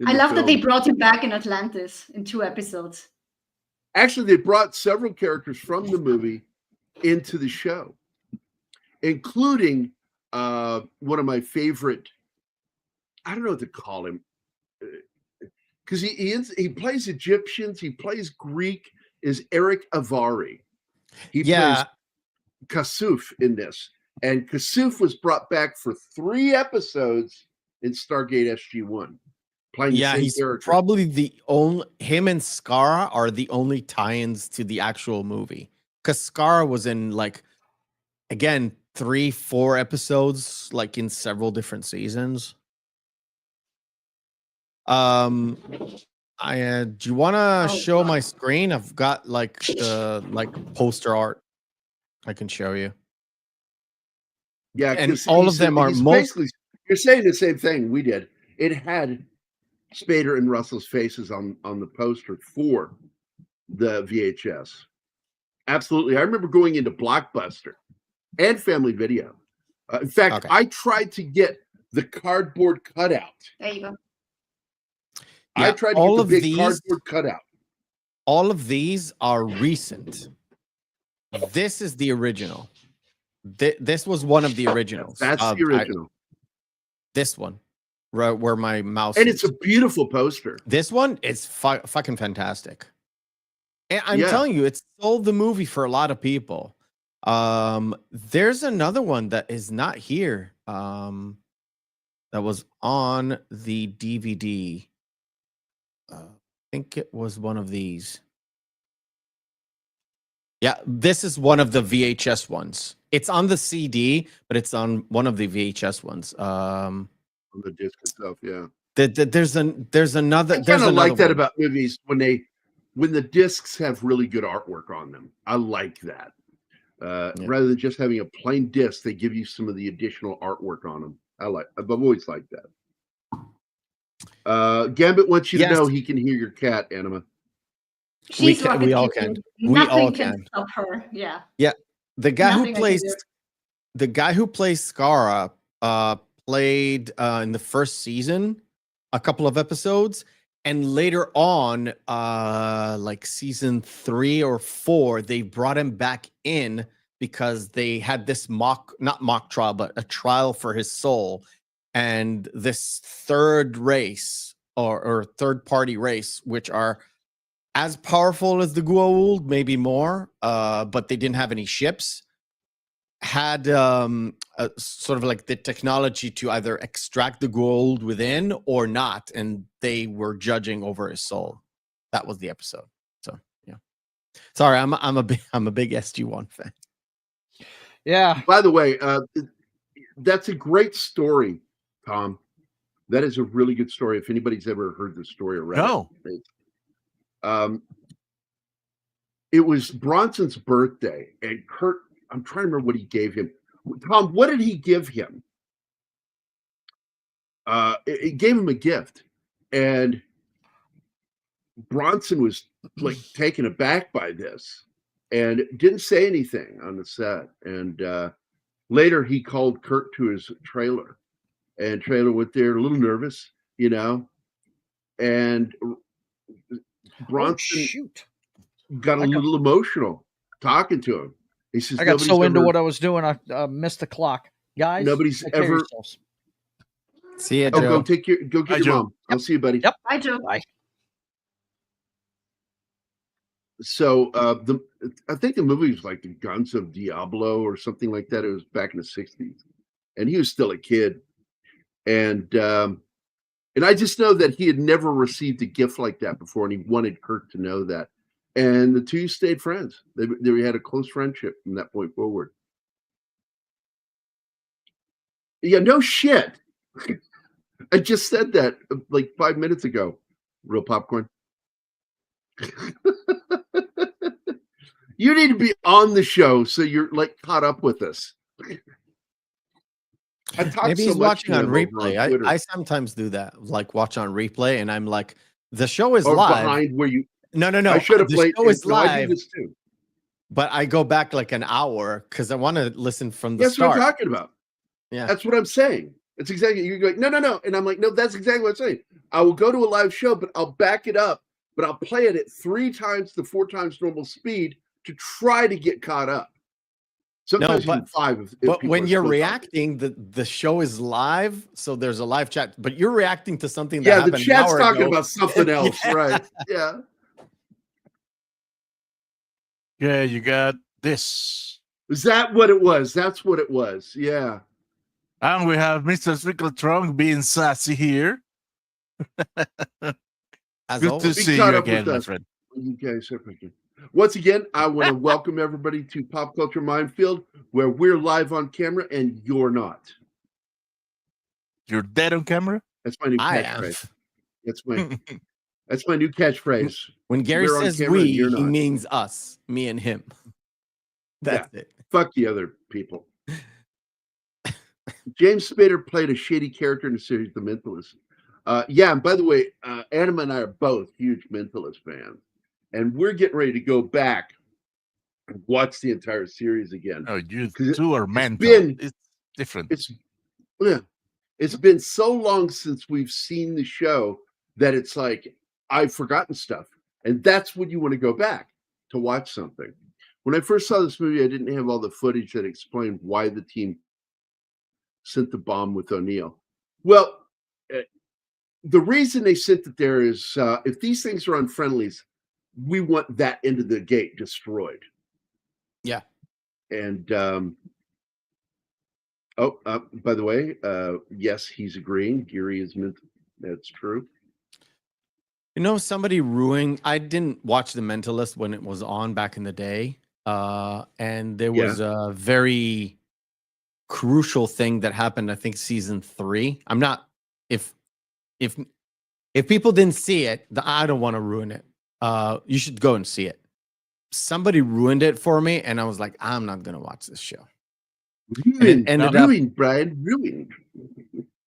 I love that they brought him back in Atlantis in 2 episodes. Actually, they brought several characters from the movie into the show, including one of my favorite, I don't know what to call him, because he plays Egyptians, he plays Greek, is Eric Avari. He plays Kasuf in this. And Kasuf was brought back for 3 episodes in Stargate SG-1. He's probably the only, him and Skara are the only tie-ins to the actual movie. Because Skara was in, again, 3-4 episodes, in several different seasons. Do you want to show my screen? I've got the poster art I can show you. Yeah, and all of them are basically, you're saying the same thing we did. It had Spader and Russell's faces on the poster for the VHS. Absolutely. I remember going into Blockbuster and Family Video In fact, Okay. I tried to get the cardboard cutout. There you go. I tried to get the big cardboard cutout. All of these are recent. This is the original. This was one of the originals. That's the original. This one, right where my mouse and is. It's a beautiful poster. This one is fucking fantastic. And I'm telling you, it sold the movie for a lot of people. There's another one that is not here. That was on the DVD. I think it was one of these. Yeah, this is one of the VHS ones. It's on the CD, but it's on one of the VHS ones. On the disc itself, yeah. There's another. I kind of like that about movies when the discs have really good artwork on them. I like that. Rather than just having a plain disc, they give you some of the additional artwork on them. I've always liked that. Gambit wants you to know he can hear your cat, Anima. We all can. Nothing can stop her. Yeah. Yeah. The guy who plays Skara played in the first season a couple of episodes, and later on, like season 3 or 4, they brought him back in because they had this not mock trial, but a trial for his soul. And this third race or third party race, which are as powerful as the Goa'uld, maybe more, but they didn't have any ships, had sort of like the technology to either extract the Goa'uld within or not, and they were judging over his soul. That was the episode. So yeah, sorry, I'm a big SG-1 fan. Yeah. By the way, that's a great story, Tom. That is a really good story. If anybody's ever heard the story or read it. It was Bronson's birthday, and Kurt, I'm trying to remember what he gave him. Tom, what did he give him? It gave him a gift, and Bronson was like taken aback by this and didn't say anything on the set. And later he called Kurt to his trailer, and trailer went there a little nervous, and Bronson got a little emotional talking to him. He says, I got so into what I was doing, I missed the clock. Guys, nobody's ever. See you, Joe. Go get your mom. I'll see you, buddy. Yep. Bye, Joe. Bye. So I think the movie was like the Guns of Diablo or something like that. It was back in the 60s, and he was still a kid. And I just know that he had never received a gift like that before, and he wanted Kurt to know that. And the two stayed friends. They had a close friendship from that point forward. Yeah, no shit. I just said that like 5 minutes ago. Real popcorn. You need to be on the show so you're like caught up with us. Maybe he's watching on replay. I sometimes do that, like watch on replay, and I'm like, the show is live. Behind where you. No. I should have played. The show is live. I do this too. But I go back like an hour because I want to listen from the start. That's what I'm talking about. Yeah, that's what I'm saying. It's exactly. You're going no, and I'm like, no, that's exactly what I'm saying. I will go to a live show, but I'll back it up, but I'll play it at 3 times to 4 times normal speed to try to get caught up. Sometimes even 5. But when you're reacting, the show is live, so there's a live chat. But you're reacting to something that happened. The chat's talking about something else, right? Yeah. Yeah, you got this. Is that what it was? That's what it was. Yeah. And we have Mr. Strickletron being sassy here. Good to see you again, my friend. You guys are freaking. Once again, I want to welcome everybody to Pop Culture Minefield, where we're live on camera and you're not. You're dead on camera? That's my new catchphrase. That's my new catchphrase. When Gary says we, he means us, me and him. That's it. Fuck the other people. James Spader played a shady character in the series The Mentalist. And by the way, Anima and I are both huge Mentalist fans. And we're getting ready to go back and watch the entire series again. Oh, you two are mental. different. It's been so long since we've seen the show that it's like I've forgotten stuff, and that's when you want to go back to watch something. When I first saw this movie, I didn't have all the footage that explained why the team sent the bomb with O'Neill. Well, the reason they sent it there is if these things are unfriendlies, we want that end of the gate destroyed. Yeah. And by the way, yes, he's agreeing. Geary is meant. That's true. You know, somebody ruined. I didn't watch The Mentalist when it was on back in the day, and there was a very crucial thing that happened. I think season 3. I'm not if people didn't see it, I don't want to ruin it. You should go and see it. Somebody ruined it for me, and I was like, I'm not gonna watch this show. Ruined, Brian, ruined.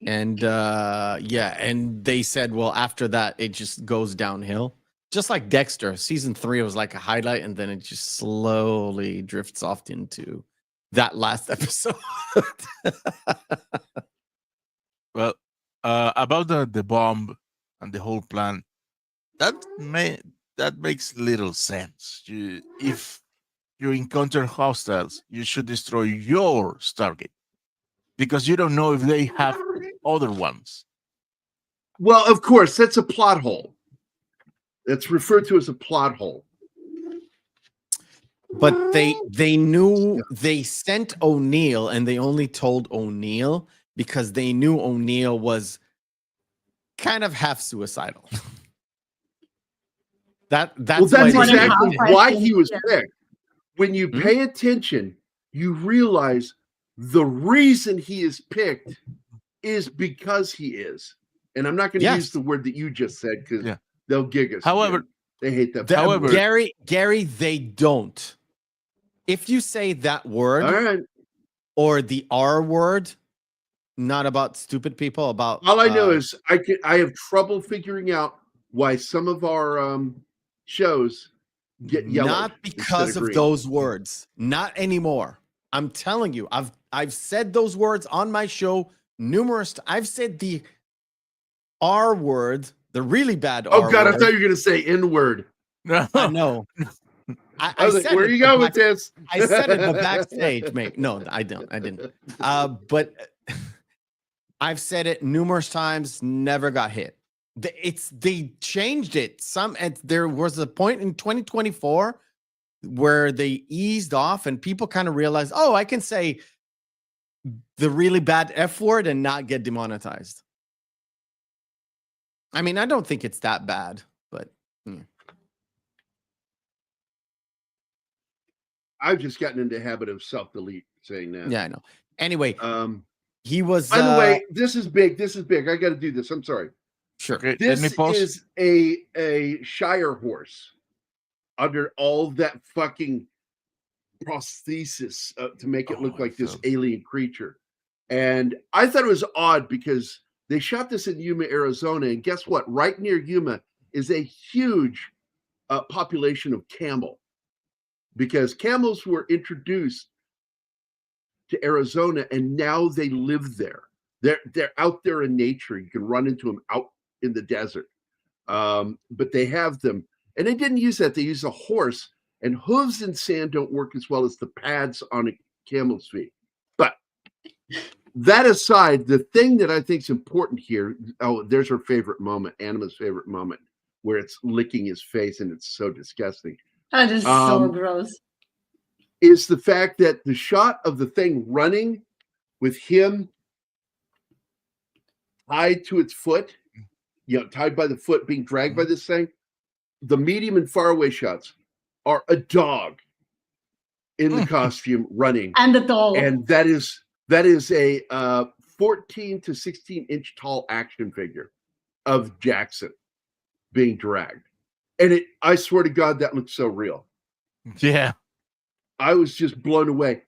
And and they said, well, after that, it just goes downhill. Just like Dexter, season 3 was like a highlight, and then it just slowly drifts off into that last episode. Well, about the bomb and the whole plan, that makes little sense. If you encounter hostiles, you should destroy your Stargate, because you don't know if they have other ones. Well, of course, that's a plot hole. That's referred to as a plot hole. But they knew, they sent O'Neill, and they only told O'Neill because they knew O'Neill was kind of half suicidal. That's exactly why he was picked. When you pay attention, you realize the reason he is picked is because he is. And I'm not going to use the word that you just said because they'll gig us. However, they hate that. However, Gary, they don't. If you say that word or the R word, not about stupid people, about all I know is I have trouble figuring out why some of our shows get yellowed. Not because of those words. Not anymore. I'm telling you, I've said those words on my show numerous times. I've said the R word, the really bad R word. Oh God, I thought you were gonna say N word. No. I know. I was like, where you go with this? I said it in the backstage, mate. No, I didn't. But I've said it numerous times, never got hit. They changed it. There was a point in 2024 where they eased off and people kind of realized, oh, I can say the really bad F word and not get demonetized. I mean, I don't think it's that bad, but I've just gotten into the habit of self-delete saying that. Yeah, I know. Anyway, he was. By the way, this is big. This is big. I got to do this. I'm sorry. Sure. Okay, this is a Shire horse under all that fucking prosthesis to make it look like this alien creature. And I thought it was odd because they shot this in Yuma, Arizona. And guess what? Right near Yuma is a huge population of camel, because camels were introduced to Arizona and now they live there. They're out there in nature. You can run into them out in the desert. But they have them. And they didn't use that. They use a horse, and hooves in sand don't work as well as the pads on a camel's feet. But that aside, the thing that I think is important here, there's her favorite moment, Anima's favorite moment, where it's licking his face and it's so disgusting. That is so gross. Is the fact that the shot of the thing running with him tied to its foot, tied by the foot, being dragged by this thing, the medium and faraway shots are a dog in the costume running. And the doll. And that is a 14 to 16 inch tall action figure of Jackson being dragged. And I swear to God, that looks so real. Yeah. I was just blown away.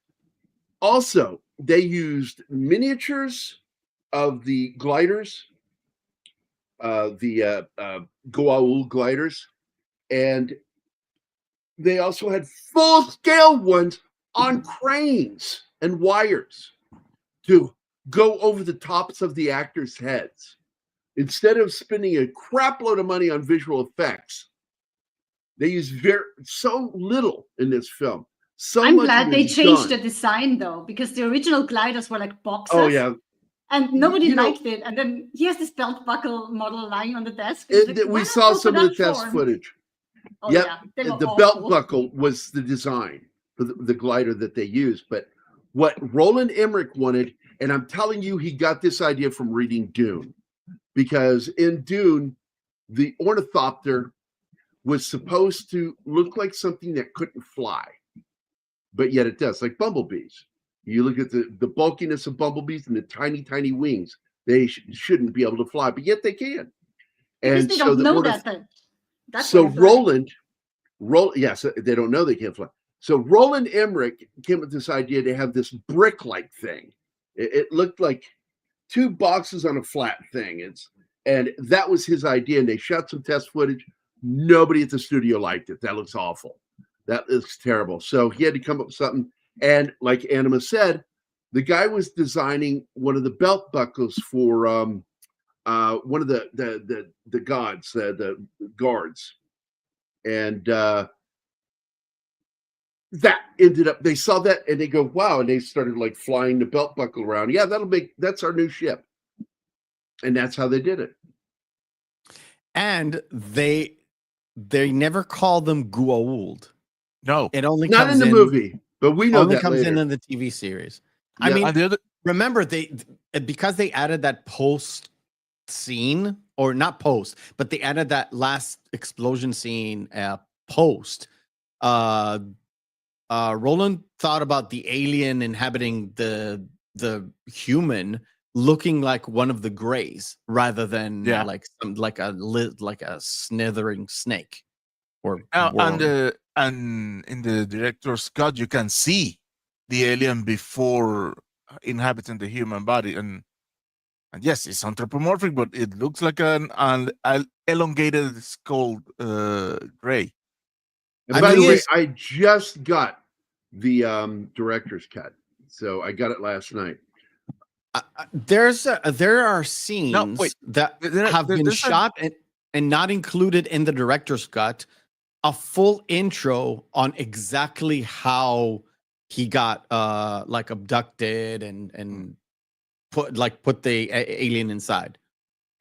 Also, they used miniatures of the gliders, the Goa'uld gliders, and they also had full-scale ones on cranes and wires. to go over the tops of the actors' heads. Instead of spending a crap load of money on visual effects, they use so little in this film. I'm glad they changed the design though, because the original gliders were like boxes. Oh yeah. And nobody liked it. And then he has this belt buckle model lying on the desk. We saw some of the test footage. Oh, yeah. The belt buckle was the design for the glider that they used. But what Roland Emmerich wanted, and I'm telling you, he got this idea from reading Dune. Because in Dune, the ornithopter was supposed to look like something that couldn't fly. But yet it does, like bumblebees. You look at the bulkiness of bumblebees and the tiny, tiny wings. They shouldn't be able to fly, but yet they can. And they don't know that. So yes, they don't know they can't fly. So Roland Emmerich came with this idea to have this brick-like thing. It looked like 2 boxes on a flat thing. And that was his idea. And they shot some test footage. Nobody at the studio liked it. That looks awful. That looks terrible. So he had to come up with something. And like Anima said, the guy was designing one of the belt buckles for one of the gods, the guards. And that ended up, they saw that and they go, wow. And they started like flying the belt buckle around. Yeah, that's our new ship. And that's how they did it. And they never call them Goa'uld. No, it only not comes in the movie, but we know only that comes later. in the TV series. Yeah. I mean, remember because they added that post scene, or not post, but they added that last explosion scene post. Roland thought about the alien inhabiting the human looking like one of the Greys rather than like a slithering snake or and in the director's cut you can see the alien before inhabiting the human body, and yes, it's anthropomorphic, but it looks like an elongated skull Grey. And by the way, I just got the director's cut, so I got it last night. There are scenes that have been shot and not included in the director's cut. A full intro on exactly how he got like abducted and put the alien inside,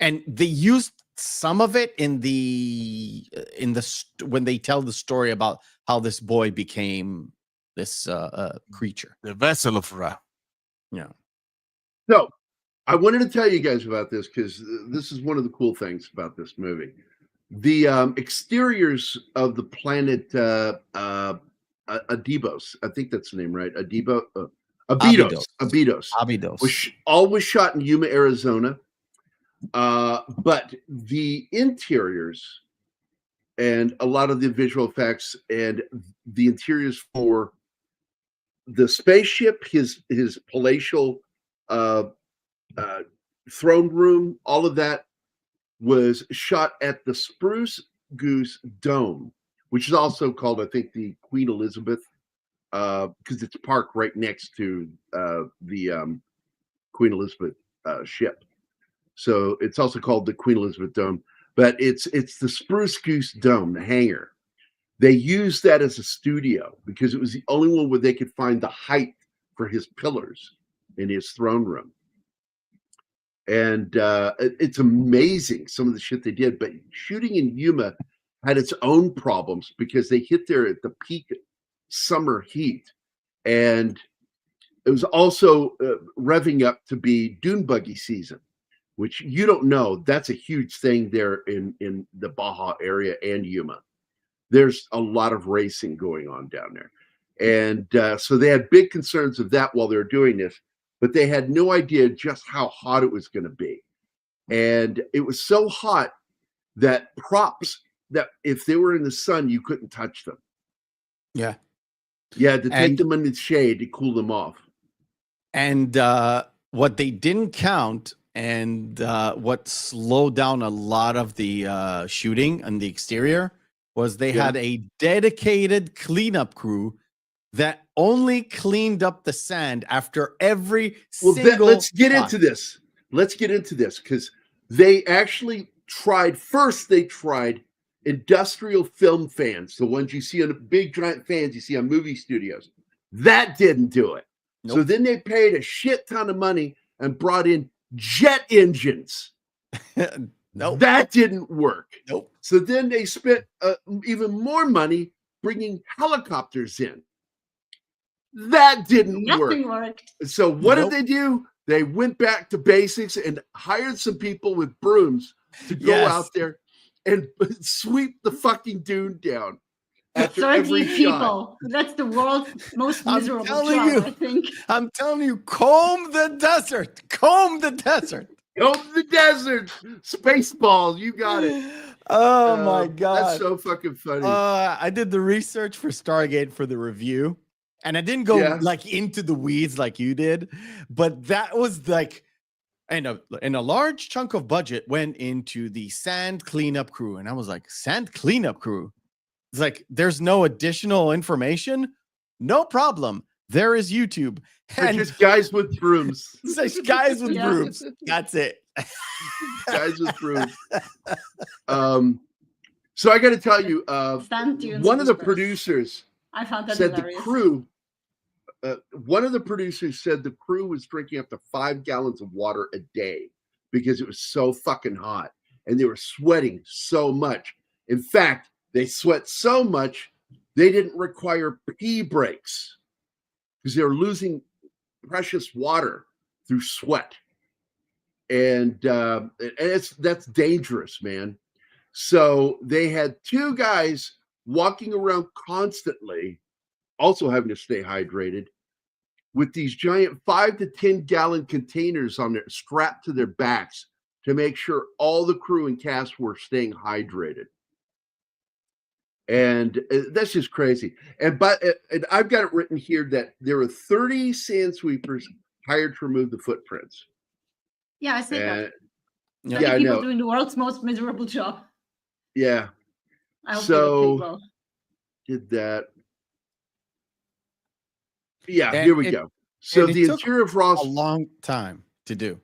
and they used some of it in the when they tell the story about how this boy became this creature, the vessel of Ra. Yeah. So I wanted to tell you guys about this because this is one of the cool things about this movie. The exteriors of the planet Adibos, I think that's the name, right? Abydos. Was shot in Yuma, Arizona. But the interiors and a lot of the visual effects and the interiors for the spaceship, his palatial throne room, all of that was shot at the Spruce Goose Dome, which is also called, I think, the Queen Elizabeth, because it's parked right next to the Queen Elizabeth ship. So it's also called the Queen Elizabeth Dome, but it's the Spruce Goose Dome, the hangar. They used that as a studio because it was the only one where they could find the height for his pillars in his throne room. And it's amazing some of the shit they did, but shooting in Yuma had its own problems because they hit there at the peak summer heat, and it was also revving up to be dune buggy season, which you don't know. That's a huge thing there in the Baja area and Yuma. There's a lot of racing going on down there, and so they had big concerns of that while they were doing this. But they had no idea just how hot it was going to be. And it was so hot that props, that if they were in the sun, you couldn't touch them. Yeah. You had to take them in the shade to cool them off. And what they didn't count, and what slowed down a lot of the shooting on the exterior, was they had a dedicated cleanup crew that only cleaned up the sand after every single let's get shot. into this. Let's get into this because they actually tried. First, they tried industrial film fans, the ones you see on the big giant fans you see on movie studios. That didn't do it. Nope. So then they paid a shit ton of money and brought in jet engines. Nope. That didn't work. Nope. So then they spent even more money bringing helicopters in. That didn't Nothing work. worked. So what Nope. did they do? They went back to basics and hired some people with brooms to go Yes. out there and sweep the fucking dune down after 30 every people. shot. That's the world's most I'm miserable telling job, you. I think. I'm telling you, comb the desert. Comb the desert. Go to the desert. Spaceballs. You got it. Oh my God. That's so fucking funny. I did the research for Stargate for the review, and I didn't go like into the weeds like you did, but that was like, and a large chunk of budget went into the sand cleanup crew, and I was like, sand cleanup crew? It's like, there's no additional information? No problem. There is YouTube. They're just guys with brooms. It's like guys with Yeah. brooms. That's it. Guys with brooms. So I got to tell you, Sand dunes one of the was gross. producers I found that said hilarious. the crew. One of the producers said the crew was drinking up to 5 gallons of water a day because it was so fucking hot, and they were sweating so much. In fact, they sweat so much they didn't require pee breaks because they were losing precious water through sweat, and that's dangerous, man. So they had 2 guys walking around constantly, also having to stay hydrated, with these giant 5 to 10 gallon containers on their strapped to their backs to make sure all the crew and cast were staying hydrated. And that's just crazy. And I've got it written here that there were 30 sand sweepers hired to remove the footprints. Yeah, I see that. Yeah, 30 I people know. doing the world's most miserable job. Yeah. I hope So they get paid well. did that. Yeah, And here we go. So and the it took interior of Ross, a long time to do.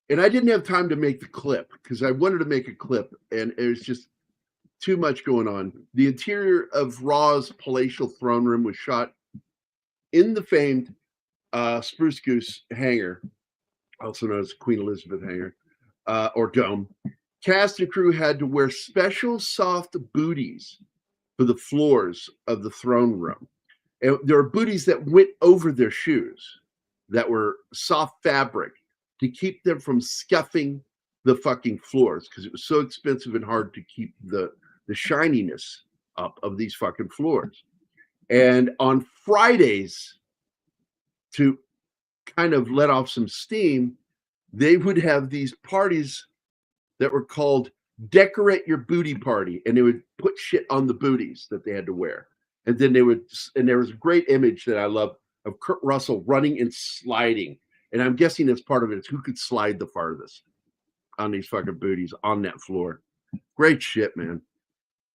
and I didn't have time to make the clip because I wanted to make a clip, and it was just too much going on. The interior of Ra's palatial throne room was shot in the famed Spruce Goose hangar, also known as Queen Elizabeth hangar, or dome. Cast and crew had to wear special soft booties for the floors of the throne room. And there were booties that went over their shoes that were soft fabric to keep them from scuffing the fucking floors because it was so expensive and hard to keep the shininess up of these fucking floors. And on Fridays, to kind of let off some steam, they would have these parties that were called Decorate Your Booty Party, and they would put shit on the booties that they had to wear. And then there was a great image that I love of Kurt Russell running and sliding. And I'm guessing that's part of it is who could slide the farthest on these fucking booties on that floor. Great shit, man.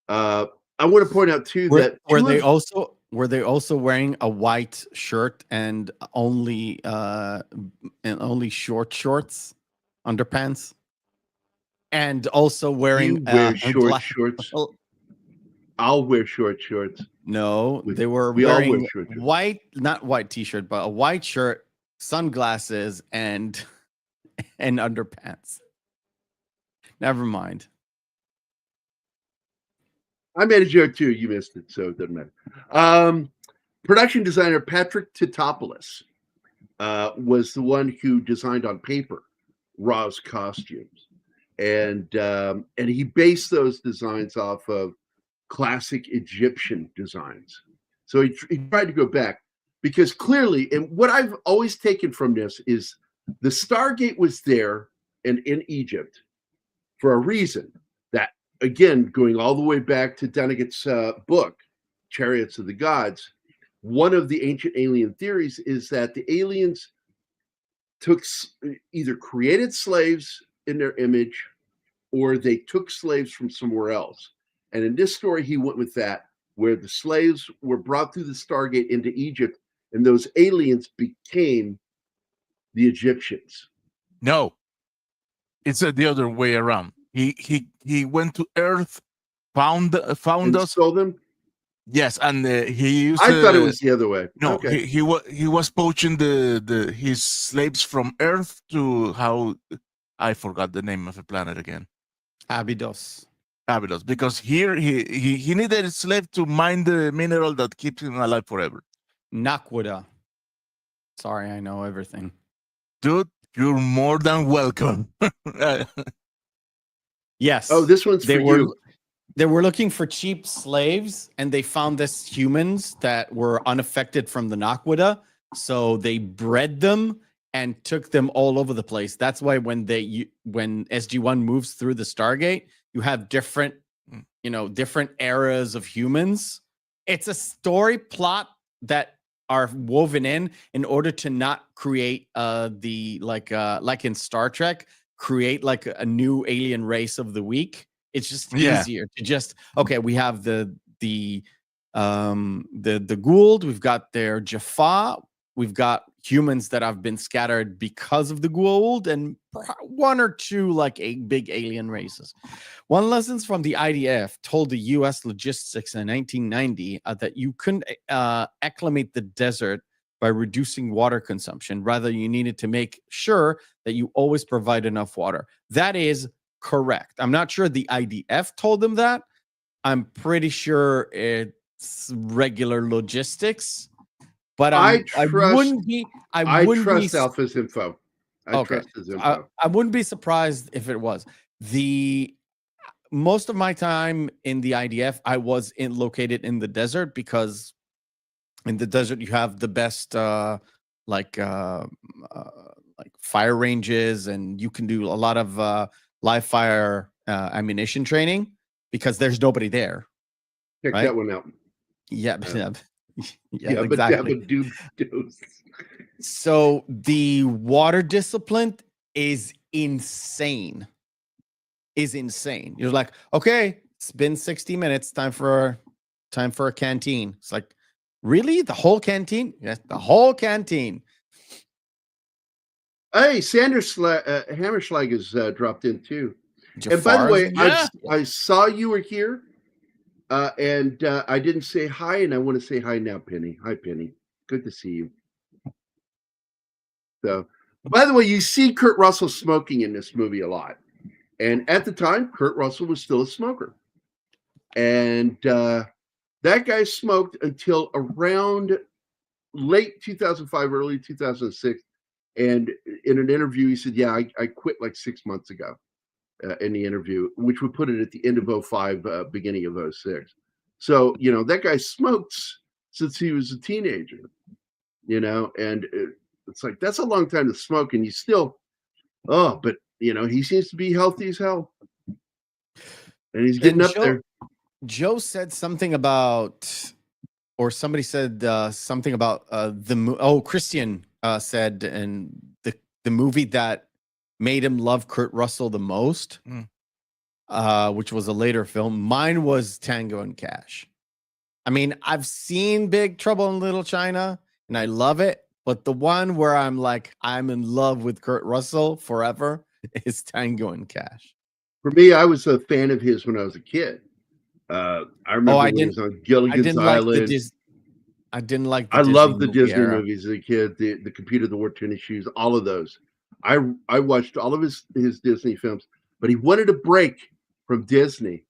I want to point out too that were they also wearing a white shirt and only short shorts, underpants, and also wearing you wear short shorts? I'll wear short shorts. No, they were wearing white, not white t-shirt, but a white shirt, sunglasses, and underpants. Never mind. I made a joke too. You missed it, so it doesn't matter. Production designer Patrick Titopoulos was the one who designed on paper Ra's costumes, and he based those designs off of classic Egyptian designs. So he tried to go back because clearly, and what I've always taken from this is the Stargate was there and in Egypt for a reason. That, again, going all the way back to Dunnagut's book, Chariots of the Gods, one of the ancient alien theories is that the aliens either created slaves in their image or they took slaves from somewhere else. And in this story, he went with that where the slaves were brought through the Stargate into Egypt, and those aliens became the Egyptians. No, it's the other way around. He went to Earth, found And us. stole them? Yes, and he used. I thought it was the other way. No, okay. he was poaching his slaves from Earth to how I forgot the name of the planet again. Abydos. Abydos, because here he needed a slave to mine the mineral that keeps him alive forever. Nakwada. Sorry, I know everything. Dude, you're more than welcome. Yes. Oh, this one's for you. They were looking for cheap slaves, and they found this humans that were unaffected from the Nakwada. So they bred them and took them all over the place. That's why when SG-1 moves through the Stargate, you have different eras of humans. It's a story plot that are woven in order to not create like in Star Trek, create like a new alien race of the week. It's just easier to just, okay, we have the Goa'uld, we've got their Jaffa, we've got humans that have been scattered because of the Goa'uld, and one or two like big alien races. One lessons from the IDF told the U.S. logistics in 1990 that you couldn't acclimate the desert by reducing water consumption. Rather, you needed to make sure that you always provide enough water. That is correct. I'm not sure the IDF told them that. I'm pretty sure it's regular logistics. But I wouldn't be. I trust Alpha's info. I trust his info. I wouldn't be surprised if it was. Most of my time in the IDF, I was located in the desert, because in the desert you have the best like fire ranges, and you can do a lot of live fire ammunition training because there's nobody there. Check that one out. Yeah, yeah, exactly. So the water discipline is insane. You're like, okay, it's been 60 minutes. Time for a canteen. It's like, really? The whole canteen? Yes, the whole canteen. Hey, Hammerschlag has dropped in too. Jafar's, and by the way, I saw you were here, and I didn't say hi, and I want to say hi now, Penny. Hi, Penny. Good to see you. So, by the way, you see Kurt Russell smoking in this movie a lot. And at the time, Kurt Russell was still a smoker. And that guy smoked until around late 2005, early 2006. And in an interview, he said, yeah, I quit like 6 months ago in the interview, which would put it at the end of 2005, beginning of 2006. So, that guy smoked since he was a teenager, and it's like, that's a long time to smoke. And you still, but he seems to be healthy as hell. And he's getting up there. Joe said something about, or somebody said something about Christian said, and the movie that made him love Kurt Russell the most, which was a later film. Mine was Tango and Cash. I mean, I've seen Big Trouble in Little China, and I love it. But the one where I'm like, I'm in love with Kurt Russell forever is Tango and Cash. For me, I was a fan of his when I was a kid. I remember when he was on Gilligan's Island. I didn't like I loved the Disney movies as a kid. The Computer that Wore Tennis Shoes, all of those. I watched all of his Disney films, but he wanted a break from Disney.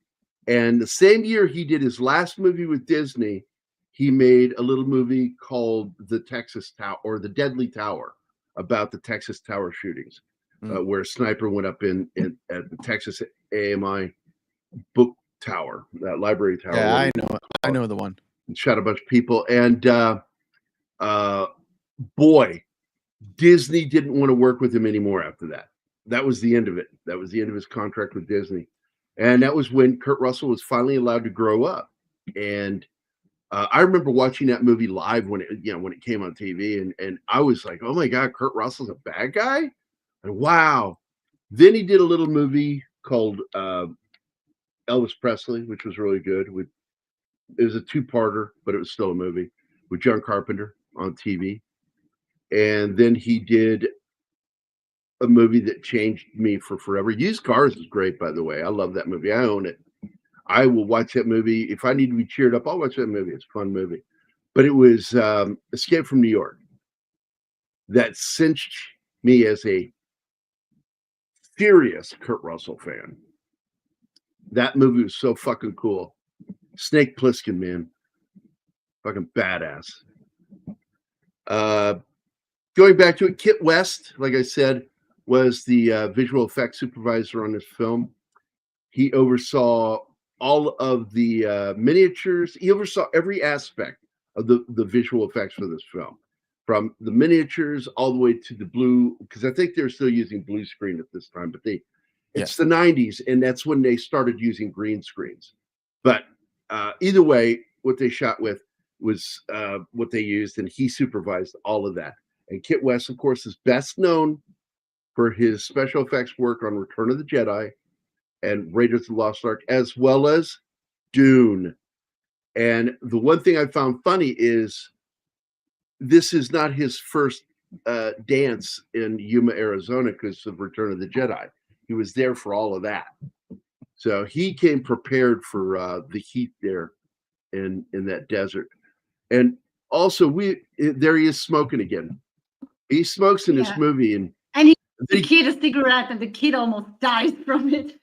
And the same year he did his last movie with Disney, he made a little movie called The Texas Tower, or The Deadly Tower, about the Texas Tower shootings, where a sniper went up at the Texas AMI book tower, that library tower. Yeah, I know the one. And shot a bunch of people. And boy, Disney didn't want to work with him anymore after that. That was the end of it. That was the end of his contract with Disney. And that was when Kurt Russell was finally allowed to grow up. And I remember watching that movie live when it came on TV, and I was like, oh my God, Kurt Russell's a bad guy? And wow. Then he did a little movie called Elvis Presley, which was really good, with It was a two-parter, but it was still a movie with John Carpenter on TV. And then he did a movie that changed me for forever. Used Cars is great, by the way. I love that movie. I own it. I will watch that movie. If I need to be cheered up, I'll watch that movie. It's a fun movie. But it was Escape from New York that cinched me as a serious Kurt Russell fan. That movie was so fucking cool. Snake Plissken, man. Fucking badass. Going back to it, Kit West, like I said, was the visual effects supervisor on this film. He oversaw all of the miniatures. He oversaw every aspect of the visual effects for this film, from the miniatures all the way to the blue, because I think they're still using blue screen at this time, but it's the 90s, and that's when they started using green screens. But either way, what they shot with was what they used, and he supervised all of that. And Kit West, of course, is best known for his special effects work on Return of the Jedi and Raiders of the Lost Ark, as well as Dune. And the one thing I found funny is this is not his first dance in Yuma, Arizona, because of Return of the Jedi. He was there for all of that. So he came prepared for the heat there in that desert. And also, there he is smoking again. He smokes in this movie, and he kid a cigarette, and the kid almost dies from it.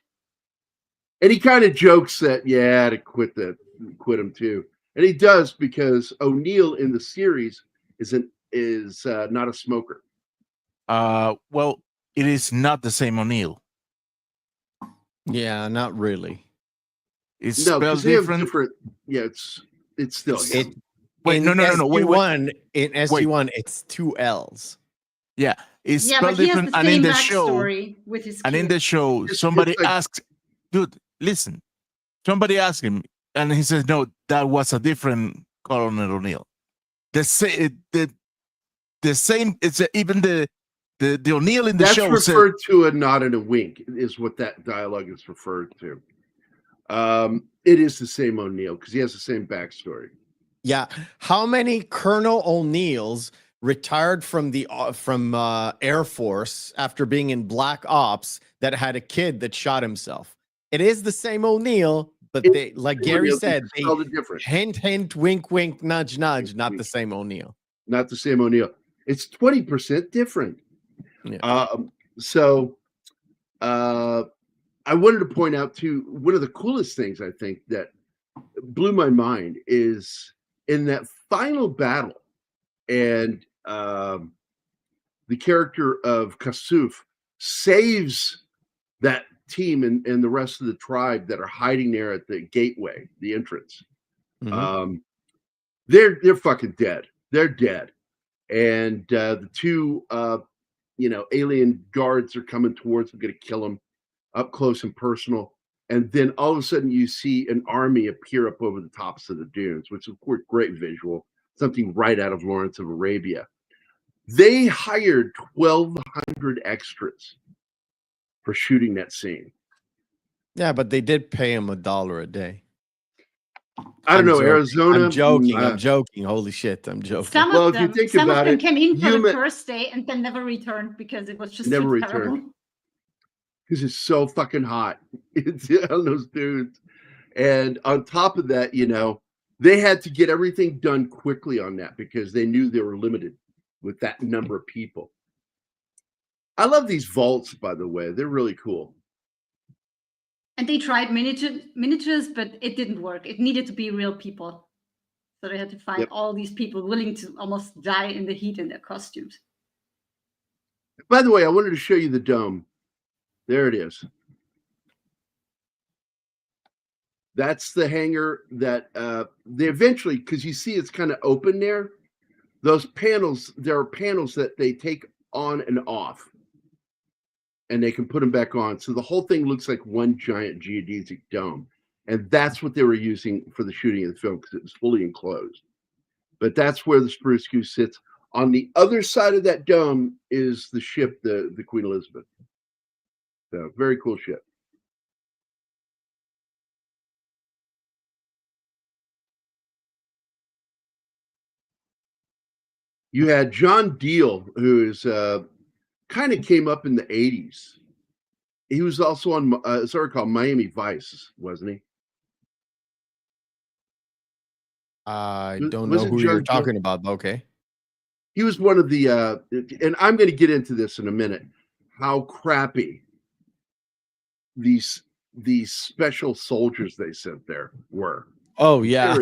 And he kind of jokes that, to quit him too, and he does, because O'Neill in the series is not a smoker. Well, it is not the same O'Neill. Yeah, not really. It's spelled different. Yeah, it's still him. Wait, no. Wait. In SG1, it's 2 L's. Yeah, it's spelled different. And in the show, somebody asked, dude, listen. Somebody asked him, and he says, no, that was a different Colonel O'Neill. The same. It's even the O'Neill in the show. That's referred to a nod and a wink, is what that dialogue is referred to. It is the same O'Neill because he has the same backstory. Yeah. How many Colonel O'Neills retired from the Air Force after being in Black Ops that had a kid that shot himself? It is the same O'Neill, but they, like Gary said, they hint, wink, wink, nudge, nudge. Not the same O'Neill. Not the same O'Neill. It's 20% different. Yeah. I wanted to point out too, one of the coolest things I think that blew my mind is in that final battle, and the character of Kasuf saves that team and the rest of the tribe that are hiding there at the gateway, the entrance. Mm-hmm. They're fucking dead. They're dead. And the two alien guards are coming towards them, going to kill them up close and personal. And then all of a sudden you see an army appear up over the tops of the dunes, which is, of course, great visual, something right out of Lawrence of Arabia. They hired 1,200 extras for shooting that scene. Yeah, but they did pay him $1 a day. I don't know, Arizona. I'm joking. Holy shit, I'm joking. Some of them came in for the first day and then never returned because it was just so terrible. Because it's so fucking hot. It's on those dudes. And on top of that, they had to get everything done quickly on that because they knew they were limited with that number of people. I love these vaults, by the way. They're really cool. And they tried miniatures, but it didn't work. It needed to be real people. So they had to find all these people willing to almost die in the heat in their costumes. By the way, I wanted to show you the dome. There it is. That's the hangar that they eventually, because you see it's kind of open there. Those panels, there are panels that they take on and off. And they can put them back on. So the whole thing looks like one giant geodesic dome. And that's what they were using for the shooting of the film because it was fully enclosed. But that's where the Spruce Goose sits. On the other side of that dome is the ship, the Queen Elizabeth. So very cool ship. You had John Deal, who's kind of came up in the 80s. He was also on a story called Miami Vice, wasn't he? I Was- don't was know it who John you're Deal? talking about, but okay. He was one of the, and I'm going to get into this in a minute, how crappy these special soldiers they sent there were. Oh yeah.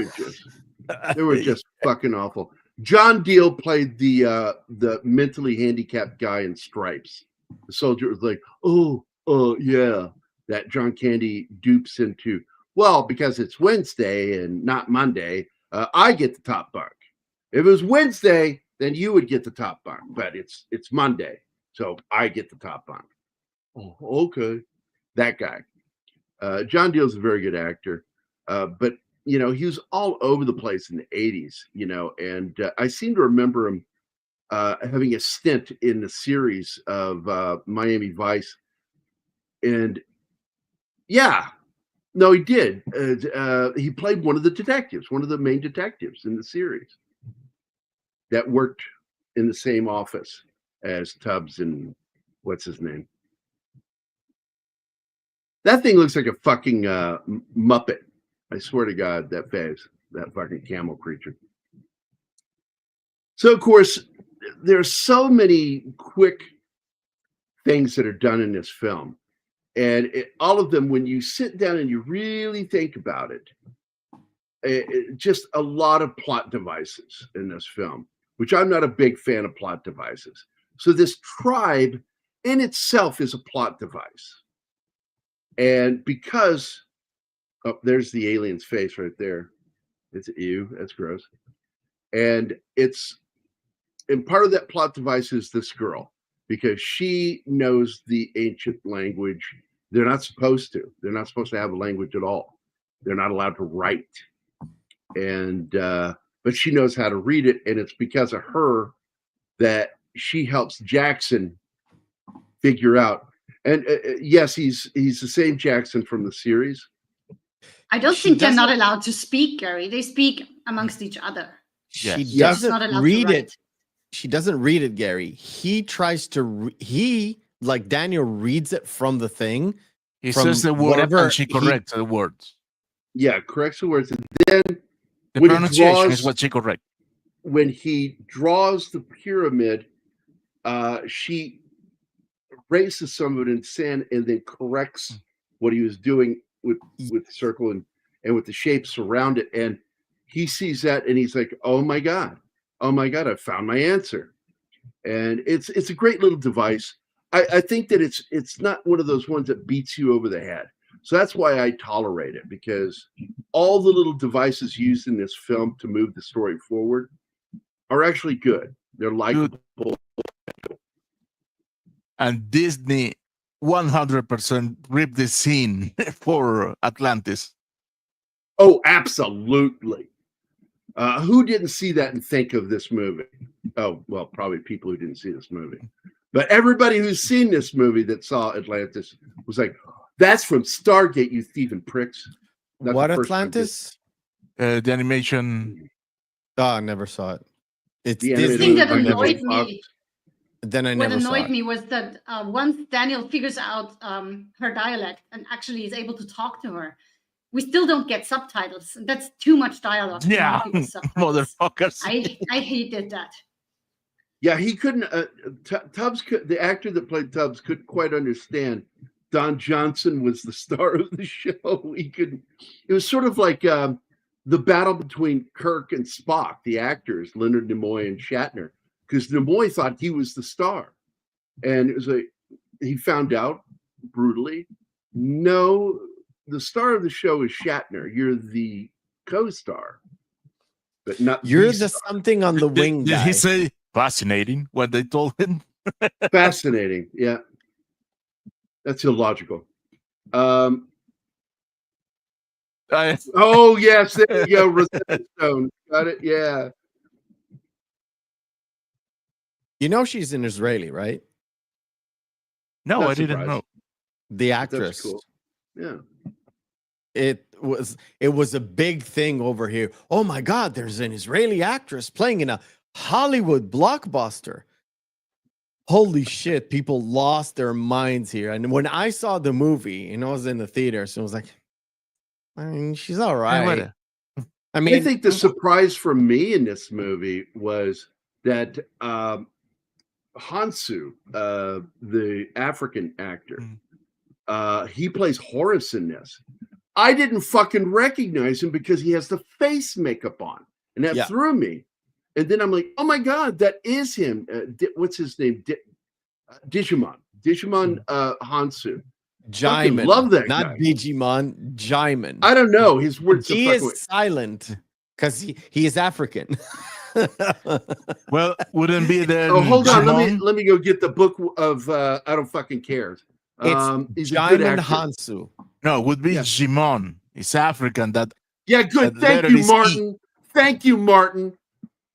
They were just fucking awful. John Deal played the mentally handicapped guy in Stripes. The soldier was like, oh yeah, that John Candy dupes into. Well, because it's Wednesday and not Monday, I get the top bunk. If it was Wednesday, then you would get the top bunk, but it's Monday, so I get the top bunk. Oh, okay, that guy. John Deal's a very good actor, but he was all over the place in the 80s, and I seem to remember him having a stint in the series of Miami Vice. And yeah, no, he did. He played one of the detectives, one of the main detectives in the series that worked in the same office as Tubbs and what's his name? That thing looks like a fucking Muppet. I swear to God, that face, that fucking camel creature. So, of course, there's so many quick things that are done in this film. And all of them, when you sit down and you really think about it, just a lot of plot devices in this film, which I'm not a big fan of plot devices. So this tribe in itself is a plot device. And because, there's the alien's face right there. It's ew, that's gross. And part of that plot device is this girl, because she knows the ancient language. They're not supposed to. They're not supposed to have a language at all. They're not allowed to write. And but she knows how to read it, and it's because of her that she helps Jackson figure out. And yes, he's the same Jackson from the series. I don't think they're not allowed to speak, Gary. They speak amongst each other. She Yes. doesn't read it. She doesn't read it, Gary. He tries to. Like Daniel reads it from the thing. He says the word and she corrects the words. Yeah, corrects the words, and then the pronunciation is what she corrects. When he draws the pyramid, she erases some of it in sand and then corrects what he was doing with the circle and with the shapes around it. And he sees that and he's like, oh my God, I found my answer. And it's a great little device. I think that it's not one of those ones that beats you over the head. So that's why I tolerate it, because all the little devices used in this film to move the story forward are actually good. They're likable. And Disney 100% ripped the scene for Atlantis. Oh, absolutely. Who didn't see that and think of this movie? Oh, well, probably people who didn't see this movie. But everybody who's seen this movie that saw Atlantis was like, that's from Stargate, you thieving pricks. That's what Atlantis? The animation. Oh, I never saw it. It's the thing that annoyed me. Then I never saw it. What annoyed me was that once Daniel figures out her dialect and actually is able to talk to her, we still don't get subtitles. That's too much dialogue. Yeah, motherfuckers. I hated that. Yeah, he couldn't. Tubbs, the actor that played Tubbs, couldn't quite understand. Don Johnson was the star of the show. He couldn't. It was sort of like the battle between Kirk and Spock, the actors, Leonard Nimoy and Shatner, because Nimoy thought he was the star, and it was like he found out brutally, no, the star of the show is Shatner. You're the co-star, but not. You're the something on the wing guy. Did he say fascinating when they told him? Fascinating, yeah. That's illogical. Oh yes, there you go. Rosetta Stone. Got it. Yeah. You know she's an Israeli, right? No, I didn't know. The actress. That's cool. Yeah. It was a big thing over here. Oh my God, there's an Israeli actress playing in a Hollywood blockbuster. Holy shit, people lost their minds here. And when I saw the movie, and I was in the theater, so I was like, I mean, she's all right. I mean, I think the surprise for me in this movie was that Hansu, the African actor, he plays Horace in this. I didn't fucking recognize him because he has the face makeup on, and that threw me. And then I'm like, oh my God, that is him. What's his name? Digimon Hansu. Jaimin. Love that not guy. Digimon, Jaimin. I don't know. His words. He is silent because he is African. Well, wouldn't be there. Oh, hold on. Let me go get the book of I don't fucking care. It's Jaimin Hansu. No, it would be Jimon. It's African. Good. Thank you, Martin. Thank you, Martin.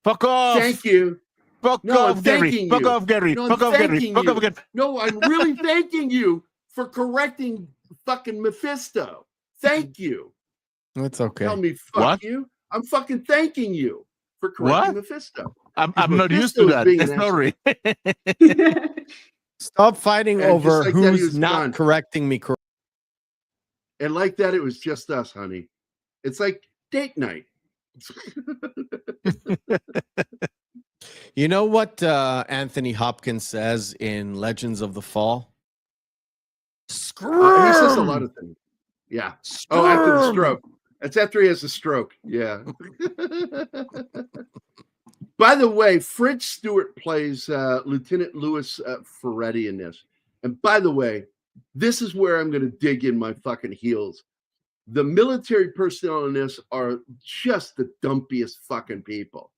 Fuck off. Thank you. Fuck off, Gary. Fuck off, Gary. Fuck off, Gary. Fuck off, Gary. No, I'm really thanking you for correcting fucking Mephisto. Thank you. It's okay. Tell me fuck you. I'm fucking thanking you for correcting Mephisto. I'm not used to that. Sorry. Stop fighting over who's not correcting me. And like that, it was just us, honey. It's like date night. You know what Anthony Hopkins says in Legends of the Fall? He says a lot of things. Yeah. Oh, after the stroke. That's after he has a stroke. Yeah. By the way, French Stewart plays Lieutenant Louis Ferretti in this. And by the way, this is where I'm going to dig in my fucking heels. The military personnel in this are just the dumpiest fucking people.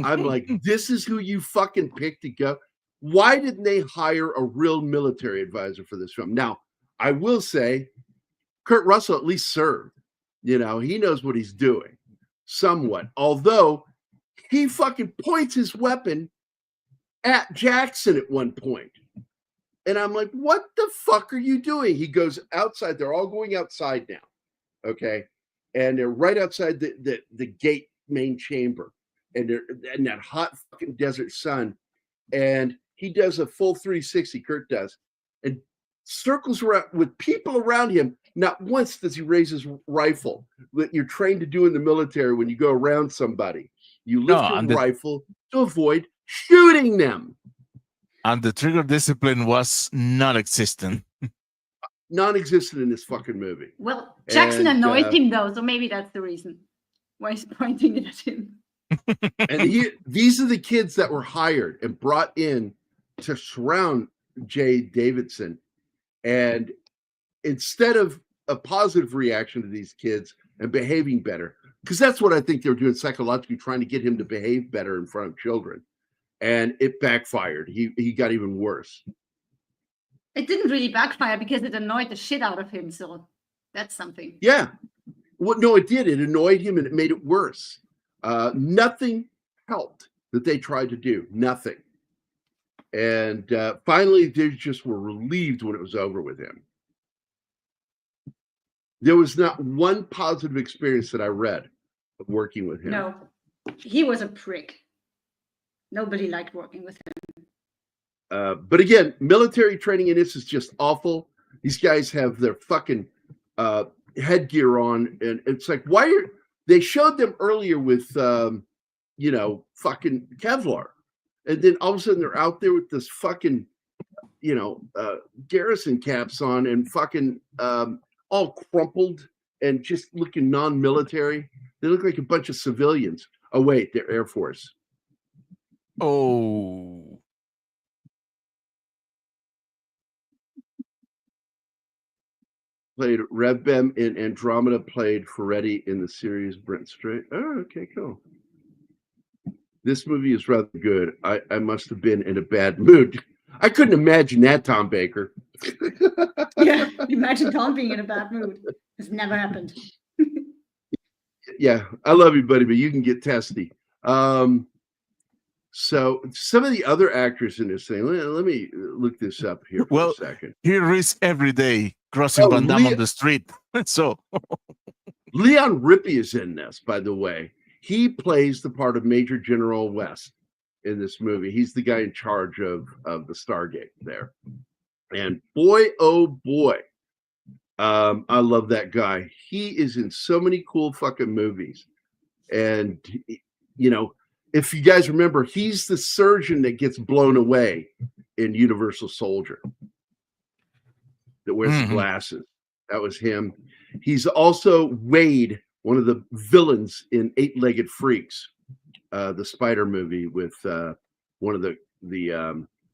I'm like, this is who you fucking picked to go. Why didn't they hire a real military advisor for this film? Now, I will say, Kurt Russell at least served. You know, he knows what he's doing somewhat. Although he fucking points his weapon at Jackson at one point. And I'm like, what the fuck are you doing? He goes outside. They're all going outside now. Okay. And they're right outside the gate main chamber. And they're in that hot fucking desert sun. And he does a full 360, Kurt does, and circles around with people around him. Not once does he raise his rifle that you're trained to do in the military when you go around somebody. You lift your rifle to avoid shooting them. And the trigger discipline was non-existent. Non-existent in this fucking movie. Well, Jackson annoyed him though, so maybe that's the reason why he's pointing it at him. And these are the kids that were hired and brought in to surround Jay Davidson. And instead of a positive reaction to these kids and behaving better, because that's what I think they're doing psychologically, trying to get him to behave better in front of children. And it backfired. He got even worse. It didn't really backfire because it annoyed the shit out of him. So that's something. Yeah. Well, no, it did. It annoyed him and it made it worse. Nothing helped that they tried to do. Nothing. And finally, they just were relieved when it was over with him. There was not one positive experience that I read of working with him. No, he was a prick. Nobody liked working with him. But again, military training in this is just awful. These guys have their fucking headgear on. And it's like, why are... They showed them earlier with, fucking Kevlar. And then all of a sudden they're out there with this fucking, garrison caps on and fucking all crumpled and just looking non-military. They look like a bunch of civilians. Oh, wait, they're Air Force. Oh. Played Revbem in Andromeda, played Ferretti in the series Brent Strait. Oh, okay, cool. This movie is rather good. I must have been in a bad mood. I couldn't imagine that, Tom Baker. Yeah, imagine Tom being in a bad mood. It's never happened. Yeah, I love you, buddy, but you can get testy. So some of the other actors in this thing, let me look this up here for a second. He risks every day crossing Van Damme on the street. So Leon Rippey is in this, by the way. He plays the part of Major General West. in this movie. He's the guy in charge of the Stargate there. And boy, oh boy, I love that guy. He is in so many cool fucking movies. And, you know, if you guys remember, he's the surgeon that gets blown away in Universal Soldier that wears the glasses. That was him. He's also Wade, one of the villains in Eight-Legged Freaks, the Spider movie with one of the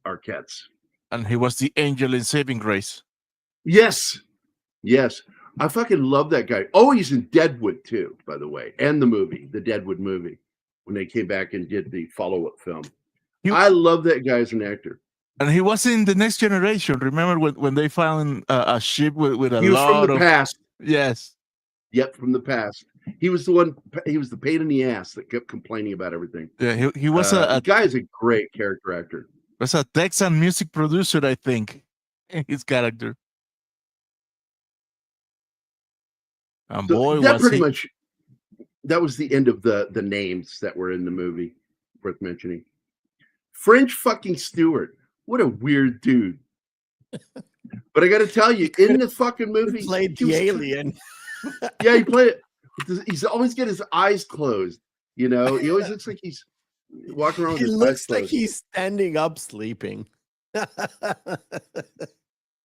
Arquettes. And he was the angel in Saving Grace. Yes. Yes. I fucking love that guy. Oh, he's in Deadwood too, by the way, and the Deadwood movie, when they came back and did the follow-up film. I love that guy as an actor. And he was in The Next Generation. Remember when they found a ship with a He was lot from the past. Yes. Yep, from the past. He was the one. He was the pain in the ass that kept complaining about everything. Yeah, he was the guy is a great character actor. Was a Texan music producer, I think. His character. And So boy, that was pretty he... much. That was the end of the names that were in the movie. Worth mentioning. French fucking Stewart. What a weird dude. But I got to tell you, in the fucking movie, he played the alien. Yeah, he played it. He's always got his eyes closed. You know, he always looks like he's walking around with his eyes closed. He looks like he's standing up sleeping.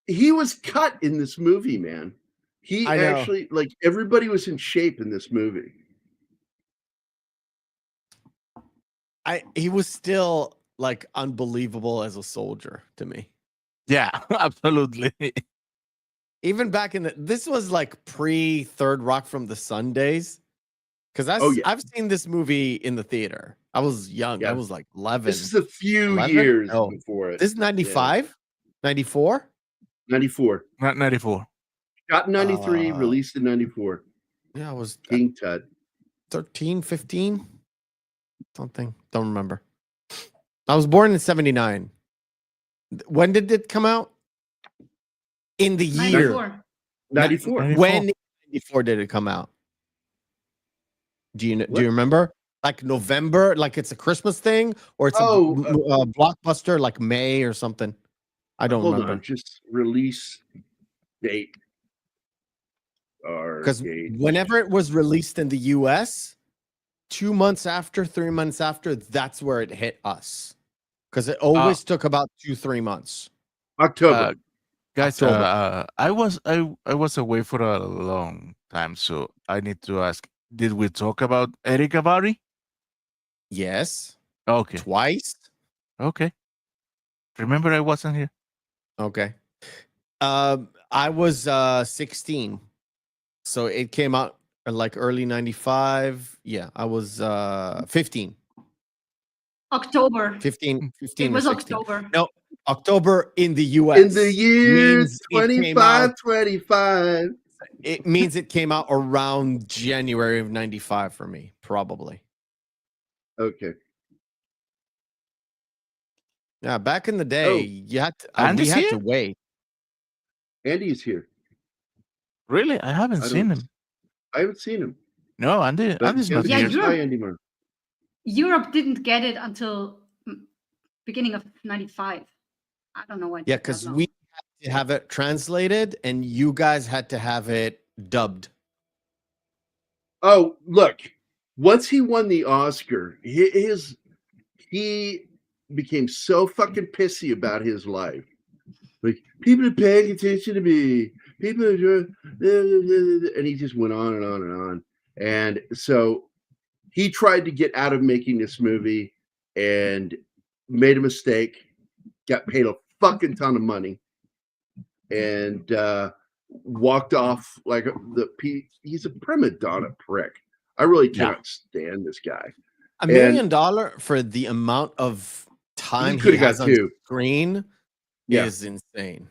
He was cut in this movie, man. He actually, like, everybody was in shape in this movie. He was still like unbelievable as a soldier to me. Yeah, absolutely. Even back in this was like pre Third Rock from the Sun days. Because I've seen this movie in the theater. I was young. Yeah. I was like 11. This is a few 11? Years before it. This is 95? 94? 94. Not 94. Shot in 93, released in 94. Yeah, I was King Tut. 13, 15? Something. Don't remember. I was born in 79. When did it come out? In the year. 94. When in 94 did it come out? Do you remember? Like November, like it's a Christmas thing, or it's a blockbuster like May or something? I don't remember. Just release date. Because whenever it was released in the US, 2 months after, 3 months after, that's where it hit us. Because it always took about 2-3 months. October. Guys, I was away for a long time, so I need to ask, did we talk about Erika Bari? Yes. Okay. Twice? Okay. Remember, I wasn't here. Okay. I was 16. So it came out like early 95. Yeah, I was 15. October. 15 it was 16. October. No, October in the US. In the year 2525. It means it came out around January of 95 for me, probably. Okay. Yeah, back in the day, you had to, we had to wait. Andy is here. Really? I haven't seen him. I haven't seen him. No, Andy's not here. Europe didn't get it until beginning of 95. I don't know why. Yeah, because we had to have it translated and you guys had to have it dubbed. Oh, look. Once he won the Oscar, he became so fucking pissy about his life. Like, people are paying attention to me. People are, and he just went on and on and on. And so he tried to get out of making this movie and made a mistake, got paid a fucking ton of money, and walked off like he's a prima donna prick. I really cannot stand this guy. $1 million for the amount of time he has on screen is insane.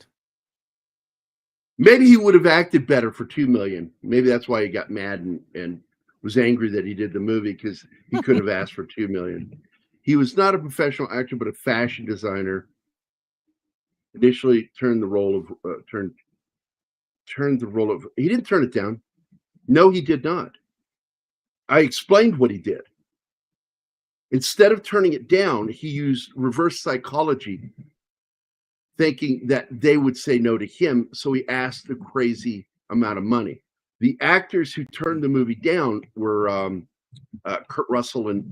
Maybe he would have acted better for $2 million. Maybe that's why he got mad and was angry that he did the movie, because he could have asked for $2 million. He was not a professional actor, but a fashion designer. Initially turned the role of he didn't turn it down. No, he did not. I explained what he did. Instead of turning it down, he used reverse psychology, thinking that they would say no to him. So he asked a crazy amount of money. The actors who turned the movie down were Kurt Russell and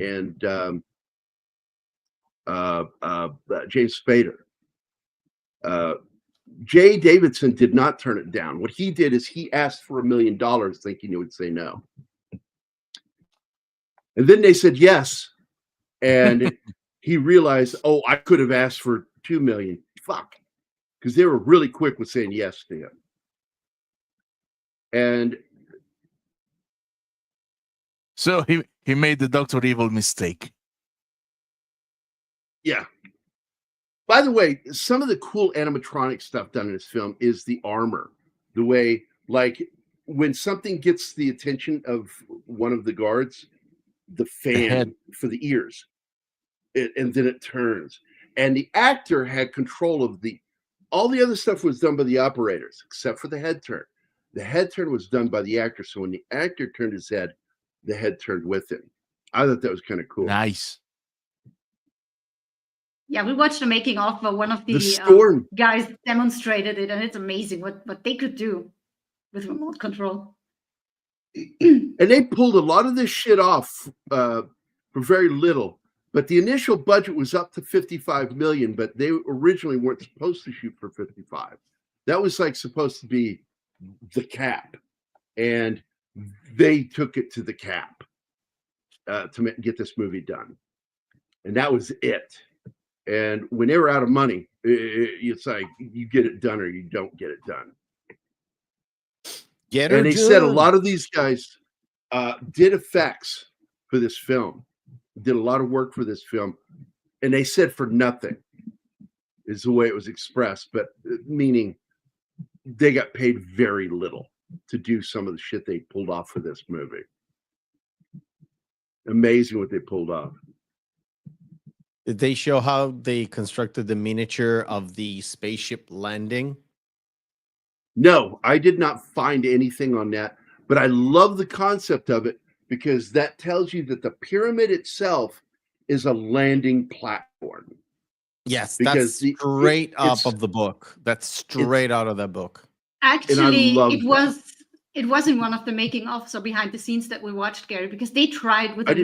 James Spader. Jay Davidson did not turn it down. What he did is he asked for $1 million, thinking he would say no. And then they said yes. And he realized, oh, I could have asked for $2 million. Fuck. Because they were really quick with saying yes to him. And so he made the Dr. Evil mistake. Yeah. By the way, some of the cool animatronic stuff done in this film is the armor. The way, like, when something gets the attention of one of the guards, the fan for the ears, and then it turns. And the actor had control of all the other stuff was done by the operators, except for the head turn. The head turn was done by the actor. So when the actor turned his head, the head turned with him. I thought that was kind of cool. Nice. Yeah, we watched the making of one of the guys demonstrated it, and it's amazing what they could do with remote control. And they pulled a lot of this shit off for very little. But the initial budget was up to $55 million, but they originally weren't supposed to shoot for 55. That was like supposed to be the cap, and they took it to the cap to get this movie done, and that was it. And when they were out of money, it's like you get it done or you don't get it done. And they said a lot of these guys did effects for this film, did a lot of work for this film, and they said for nothing is the way it was expressed, but meaning they got paid very little to do some of the shit they pulled off for this movie. Amazing what they pulled off. Did they show how they constructed the miniature of the spaceship landing? No, I did not find anything on that, but I love the concept of it because that tells you that the pyramid itself is a landing platform. Yes, because that's straight up of the book. That's straight out of that book. Actually, it was in one of the making ofs or behind the scenes that we watched, Gary, because they tried with a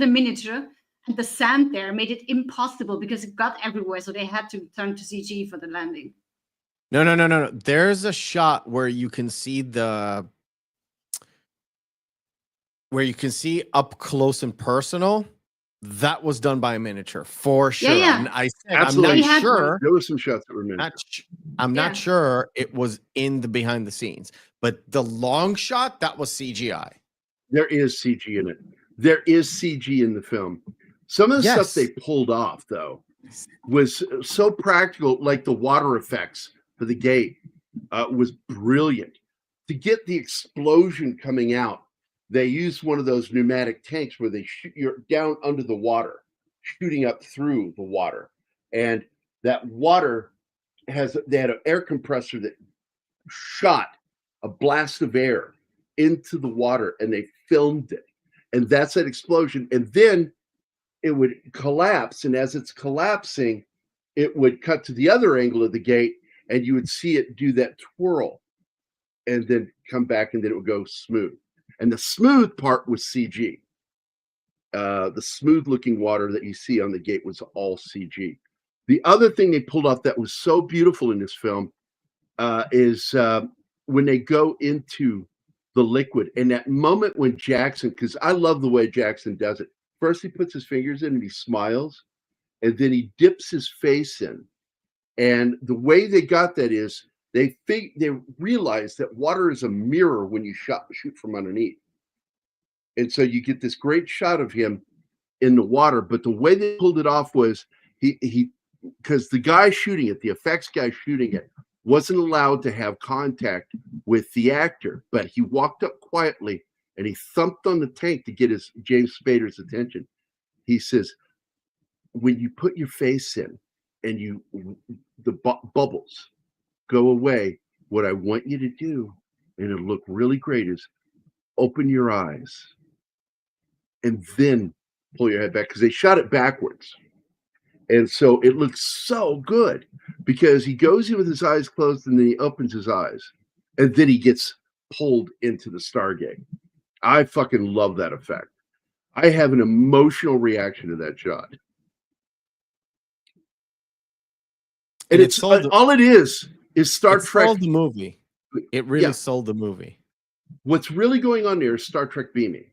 miniature, and the sand there made it impossible because it got everywhere, so they had to turn to CG for the landing. No. There's a shot where you can see up close and personal. That was done by a miniature for sure. Yeah. And I said, absolutely. I'm not sure. There were some shots that were miniature. I'm not sure it was in the behind the scenes, but the long shot, that was CGI. There is CG in it. There is CG in the film. Some of the stuff they pulled off, though, was so practical, like the water effects for the gate was brilliant. To get the explosion coming out, they used one of those pneumatic tanks where they shoot you're down under the water, shooting up through the water. And that water they had an air compressor that shot a blast of air into the water, and they filmed it. And that's that explosion. And then it would collapse. And as it's collapsing, it would cut to the other angle of the gate, and you would see it do that twirl and then come back, and then it would go smooth. And the smooth part was CG. The smooth looking water that you see on the gate was all CG. The other thing they pulled off that was so beautiful in this film is when they go into the liquid, and that moment when Jackson, because I love the way Jackson does it. First, he puts his fingers in and he smiles, and then he dips his face in. And the way they got that is they realize that water is a mirror when you shoot from underneath. And so you get this great shot of him in the water. But the way they pulled it off was because the guy shooting it, the effects guy shooting it, wasn't allowed to have contact with the actor. But he walked up quietly and he thumped on the tank to get James Spader's attention. He says, when you put your face in and the bubbles go away, what I want you to do, and it'll look really great, is open your eyes. And then pull your head back because they shot it backwards. And so it looks so good because he goes in with his eyes closed and then he opens his eyes and then he gets pulled into the Stargate. I fucking love that effect. I have an emotional reaction to that shot. And it's all it is Star Trek. Sold the movie. It really sold the movie. What's really going on there is Star Trek beaming.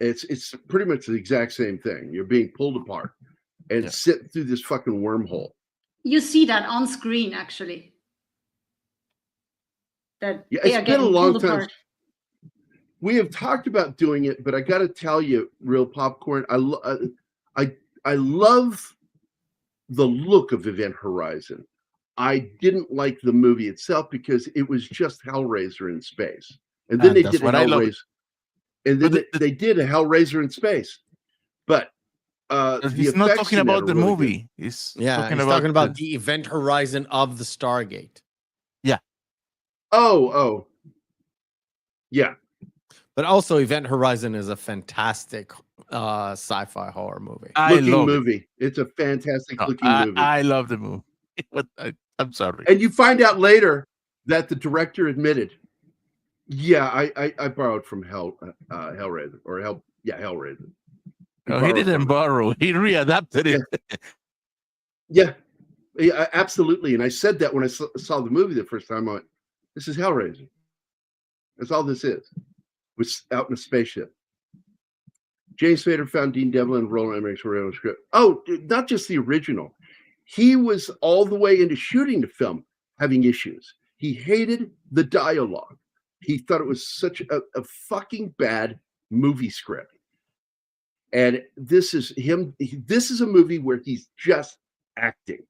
It's pretty much the exact same thing. You're being pulled apart and sitting through this fucking wormhole. You see that on screen, actually. That it's been a long time. Apart. We have talked about doing it, but I got to tell you, Real Popcorn, I love the look of Event Horizon. I didn't like the movie itself because it was just Hellraiser in space, and then they did a Hellraiser, and then they did a Hellraiser in space. But he's not talking about the movie. He's talking about the Event Horizon of the Stargate. Yeah. Yeah. But also, Event Horizon is a fantastic sci-fi horror movie. It's a fantastic looking movie. I love the movie. But I'm sorry. And you find out later that the director admitted, I borrowed from Hellraiser or Hellraiser. No, he didn't borrow. He readapted it. Yeah, absolutely. And I said that when I saw the movie the first time. I went, "This is Hellraiser. That's all this is." Was out in a spaceship. James Spader found Dean Devlin and Roland Emmerich's original script. Oh, not just the original. He was all the way into shooting the film having issues. He hated the dialogue. He thought it was such a fucking bad movie script. And this is him. This is a movie where he's just acting.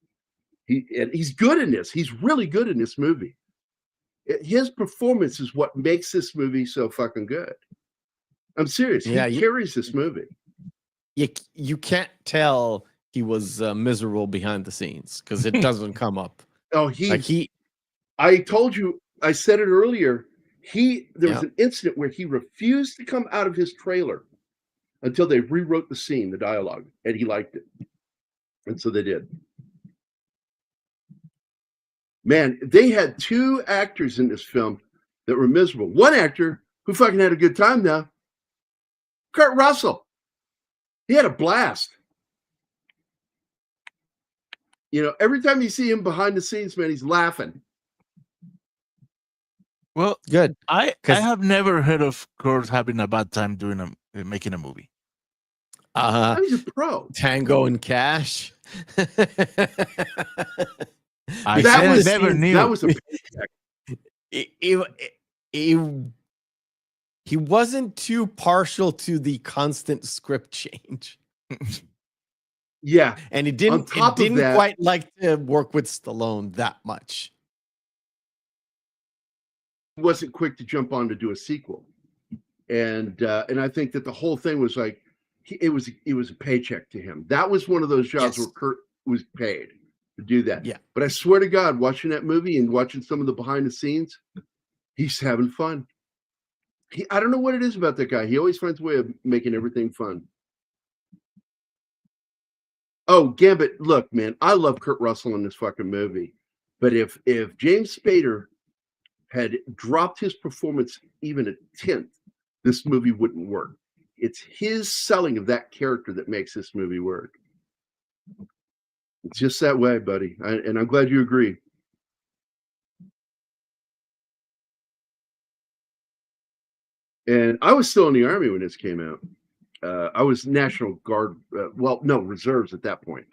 He's good in this. He's really good in this movie. His performance is what makes this movie so fucking good. I'm serious. He carries this movie. You can't tell he was miserable behind the scenes because it doesn't come up. I told you, I said it earlier. There was an incident where he refused to come out of his trailer until they rewrote the scene, the dialogue, and he liked it. And so they did. Man, they had two actors in this film that were miserable. One actor who fucking had a good time now, Kurt Russell. He had a blast. You know, every time you see him behind the scenes, man, he's laughing. Well, good. I have never heard of Kurt having a bad time making a movie. He's a pro. Tango and Cash. I never knew. That was a he wasn't too partial to the constant script change. Yeah. And he didn't quite like to work with Stallone that much. He wasn't quick to jump on to do a sequel. And I think that the whole thing was like it was a paycheck to him. That was one of those jobs where Kurt was paid to do that. Yeah. But I swear to God, watching that movie and watching some of the behind the scenes, he's having fun. I don't know what it is about that guy. He always finds a way of making everything fun. Oh, Gambit, look, man, I love Kurt Russell in this fucking movie. But if James Spader had dropped his performance even a tenth, this movie wouldn't work. It's his selling of that character that makes this movie work. It's just that way, buddy. And I'm glad you agree. And I was still in the Army when this came out. I was National Guard. Reserves at that point.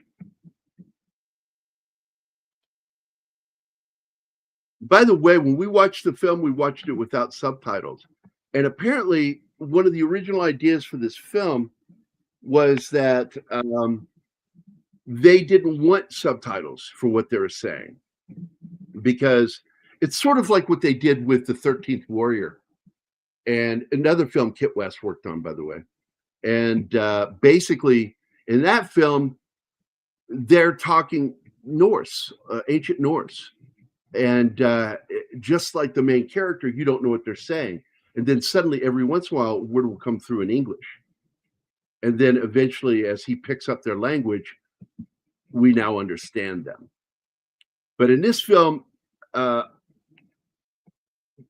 By the way, when we watched the film, we watched it without subtitles. And apparently, one of the original ideas for this film was that they didn't want subtitles for what they were saying, because it's sort of like what they did with the 13th Warrior and another film Kit West worked on, by the way. And basically, in that film, they're talking Norse, ancient Norse. And just like the main character, you don't know what they're saying. And then suddenly, every once in a while, a word will come through in English. And then eventually, as he picks up their language, we now understand them. But in this film,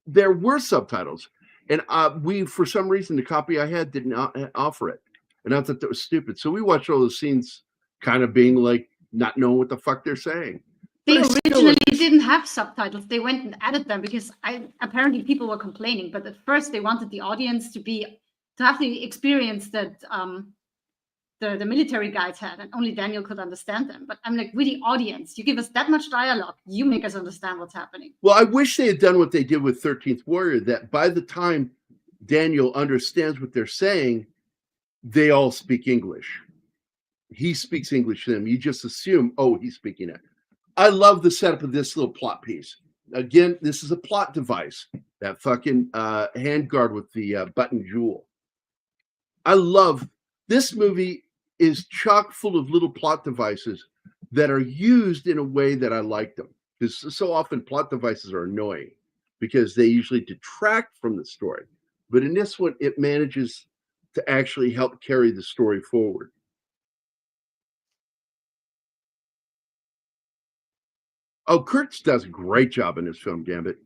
there were subtitles, and we, for some reason, the copy I had did not offer it, and I thought that was stupid. So we watched all those scenes, kind of being like not knowing what the fuck they're saying. They originally didn't have subtitles. They went and added them because apparently people were complaining. But at first, they wanted the audience to have the experience that the military guys had, and only Daniel could understand them. But I'm like, we're the audience. You give us that much dialogue, you make us understand what's happening. Well, I wish they had done what they did with 13th Warrior, that by the time Daniel understands what they're saying, they all speak English. He speaks English to them. You just assume, oh, he's speaking it. I love the setup of this little plot piece. Again, this is a plot device, that fucking handguard with the button jewel. I love this movie. Is chock full of little plot devices that are used in a way that I like them. Because so often plot devices are annoying because they usually detract from the story. But in this one, it manages to actually help carry the story forward. Oh, Kurtz does a great job in this film, Gambit.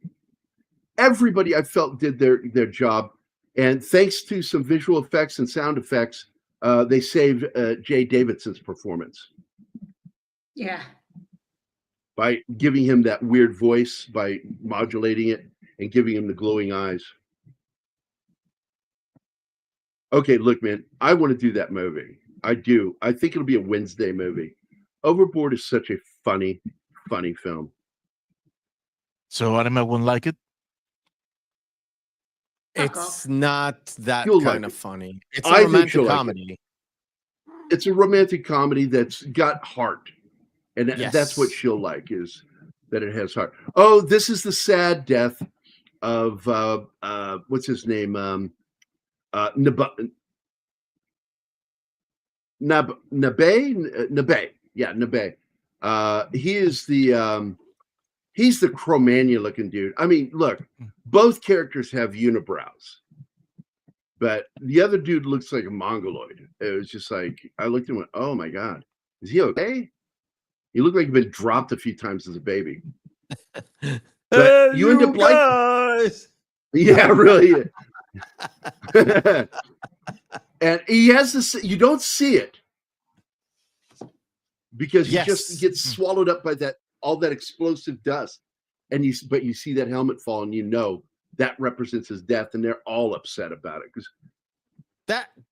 Everybody I felt did their job. And thanks to some visual effects and sound effects, they saved Jay Davidson's performance. Yeah. By giving him that weird voice, by modulating it and giving him the glowing eyes. Okay, look, man, I want to do that movie. I do. I think it'll be a Wednesday movie. Overboard is such a funny film. So Anima won't like it? It's not that kind of funny. It's a romantic comedy. It's a romantic comedy that's got heart. And that's what she'll like, is that it has heart. Oh, this is the sad death of what's his name? Nabe. Yeah, Nabe. He is the he's the Cro-Magnon looking dude. I mean, look, both characters have unibrows, but the other dude looks like a mongoloid. It was just like, I looked at him and went, oh my God, is he okay? He looked like he'd been dropped a few times as a baby. But you end up liking. Yeah, really. And he has this, you don't see it because he just gets swallowed up by all that explosive dust. And but you see that helmet fall, and you know that represents his death, and they're all upset about it because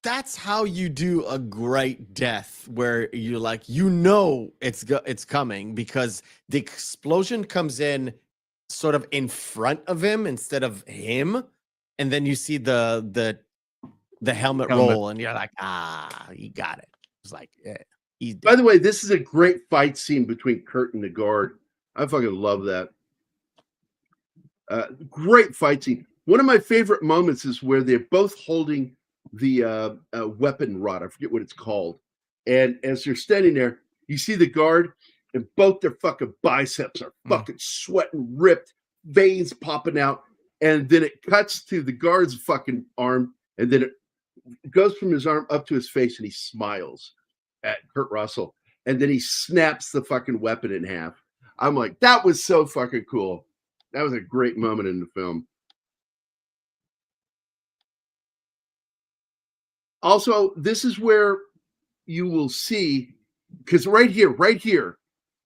that's how you do a great death, where you're like, you know, it's coming, because the explosion comes in sort of in front of him instead of him, and then you see the helmet roll, and you're like, you got it. It's like, yeah. By the way, this is a great fight scene between Kurt and the guard. I fucking love that. Great fight scene. One of my favorite moments is where they're both holding the weapon rod. I forget what it's called. And as they're standing there, you see the guard, and both their fucking biceps are fucking sweating, ripped, veins popping out. And then it cuts to the guard's fucking arm, and then it goes from his arm up to his face, and he smiles at Kurt Russell. And then he snaps the fucking weapon in half. I'm like, that was so fucking cool. That was a great moment in the film. Also, this is where you will see, because right here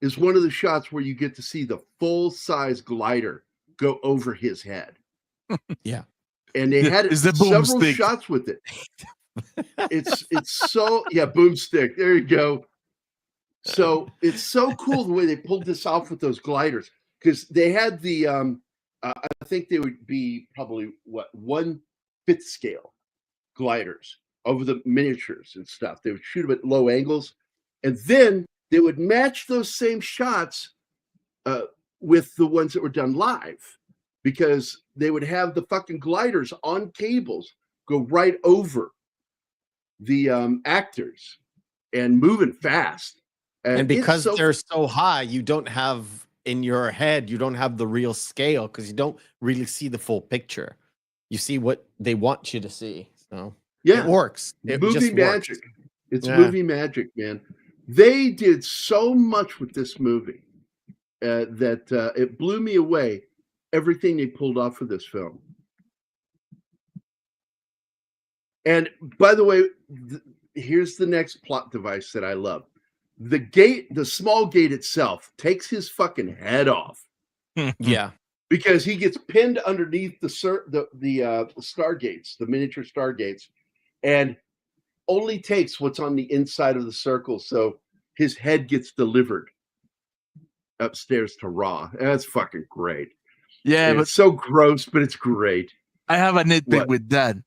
is one of the shots where you get to see the full-size glider go over his head. Yeah. And they had several shots with it. It's so, boomstick. There you go. So it's so cool the way they pulled this off with those gliders, because they had the, I think they would be probably 1/5 scale gliders over the miniatures and stuff. They would shoot them at low angles, and then they would match those same shots with the ones that were done live, because they would have the fucking gliders on cables go right over the actors and moving fast. And because they're so high, you don't have in your head, you don't have the real scale, because you don't really see the full picture. You see what they want you to see. So It works. It movie just magic. Works. It's movie magic, man. They did so much with this movie that it blew me away. Everything they pulled off for this film. And by the way, here's the next plot device that I love. The small gate itself takes his fucking head off. Yeah. Because he gets pinned underneath the stargates, the miniature stargates, and only takes what's on the inside of the circle. So his head gets delivered upstairs to Ra. That's fucking great. Yeah, and but it's so gross, but it's great. I have a nitpick with that.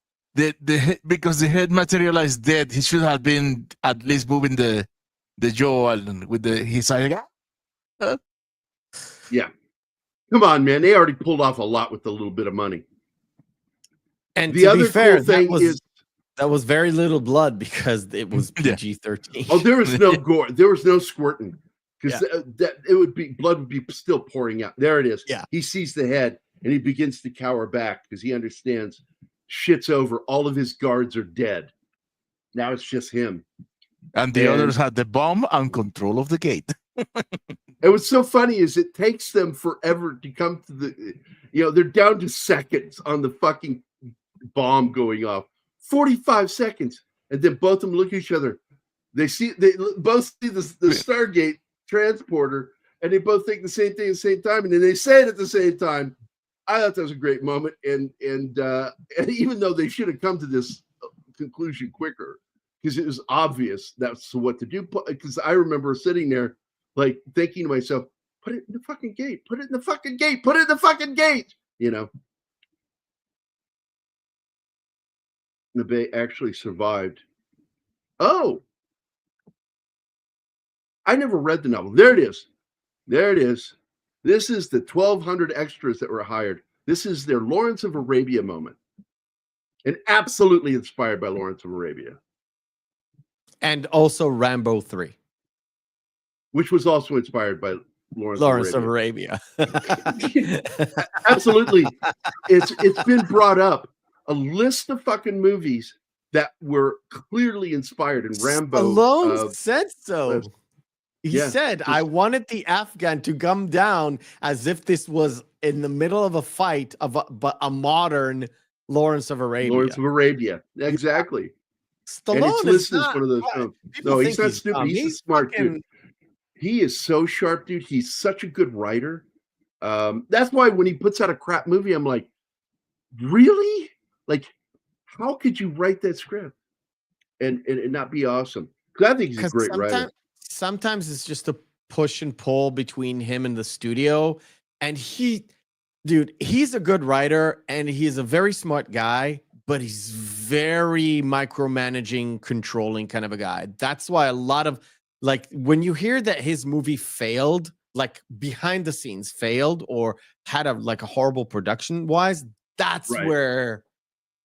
Because the head materialized dead, he should have been at least moving the jaw and with his eye. Yeah. Come on, man. They already pulled off a lot with a little bit of money. And the to other be fair, cool thing that was very little blood because it was PG-13. Oh, there was no gore. There was no squirting because blood would be still pouring out. There it is. Yeah. He sees the head and he begins to cower back because he understands shit's over. All of his guards are dead. Now it's just him. And the others had the bomb and control of the gate. And what's so funny is it takes them forever to come to they're down to seconds on the fucking bomb going off. 45 seconds. And then both of them look at each other. They both see the Stargate transporter and they both think the same thing at the same time. And then they say it at the same time. I thought that was a great moment. And even though they should have come to this conclusion quicker, because it was obvious that's what to do. Because I remember sitting there like thinking to myself, put it in the fucking gate, put it in the fucking gate, put it in the fucking gate, The Bay actually survived. Oh, I never read the novel. There it is. There it is. This is the 1,200 extras that were hired. This is their Lawrence of Arabia moment. And absolutely inspired by Lawrence of Arabia. And also Rambo 3. Which was also inspired by Lawrence of Arabia. Absolutely. It's been brought up. A list of fucking movies that were clearly inspired. And Rambo Stallone said so. He said, I wanted the Afghan to come down as if this was in the middle of a fight of a modern Lawrence of Arabia. Lawrence of Arabia. Exactly. Stallone and it's listed as one of those films. No, he's not stupid. Dumb. He's a smart dude. He is so sharp, dude. He's such a good writer. That's why when he puts out a crap movie, I'm like, really? Like, how could you write that script and not be awesome? Because I think he's a great writer. Sometimes it's just a push and pull between him and the studio. And he's a good writer and he's a very smart guy, but he's very micromanaging, controlling kind of a guy. That's why a lot of, like, when you hear that his movie failed, like behind the scenes failed or had a horrible production wise, that's where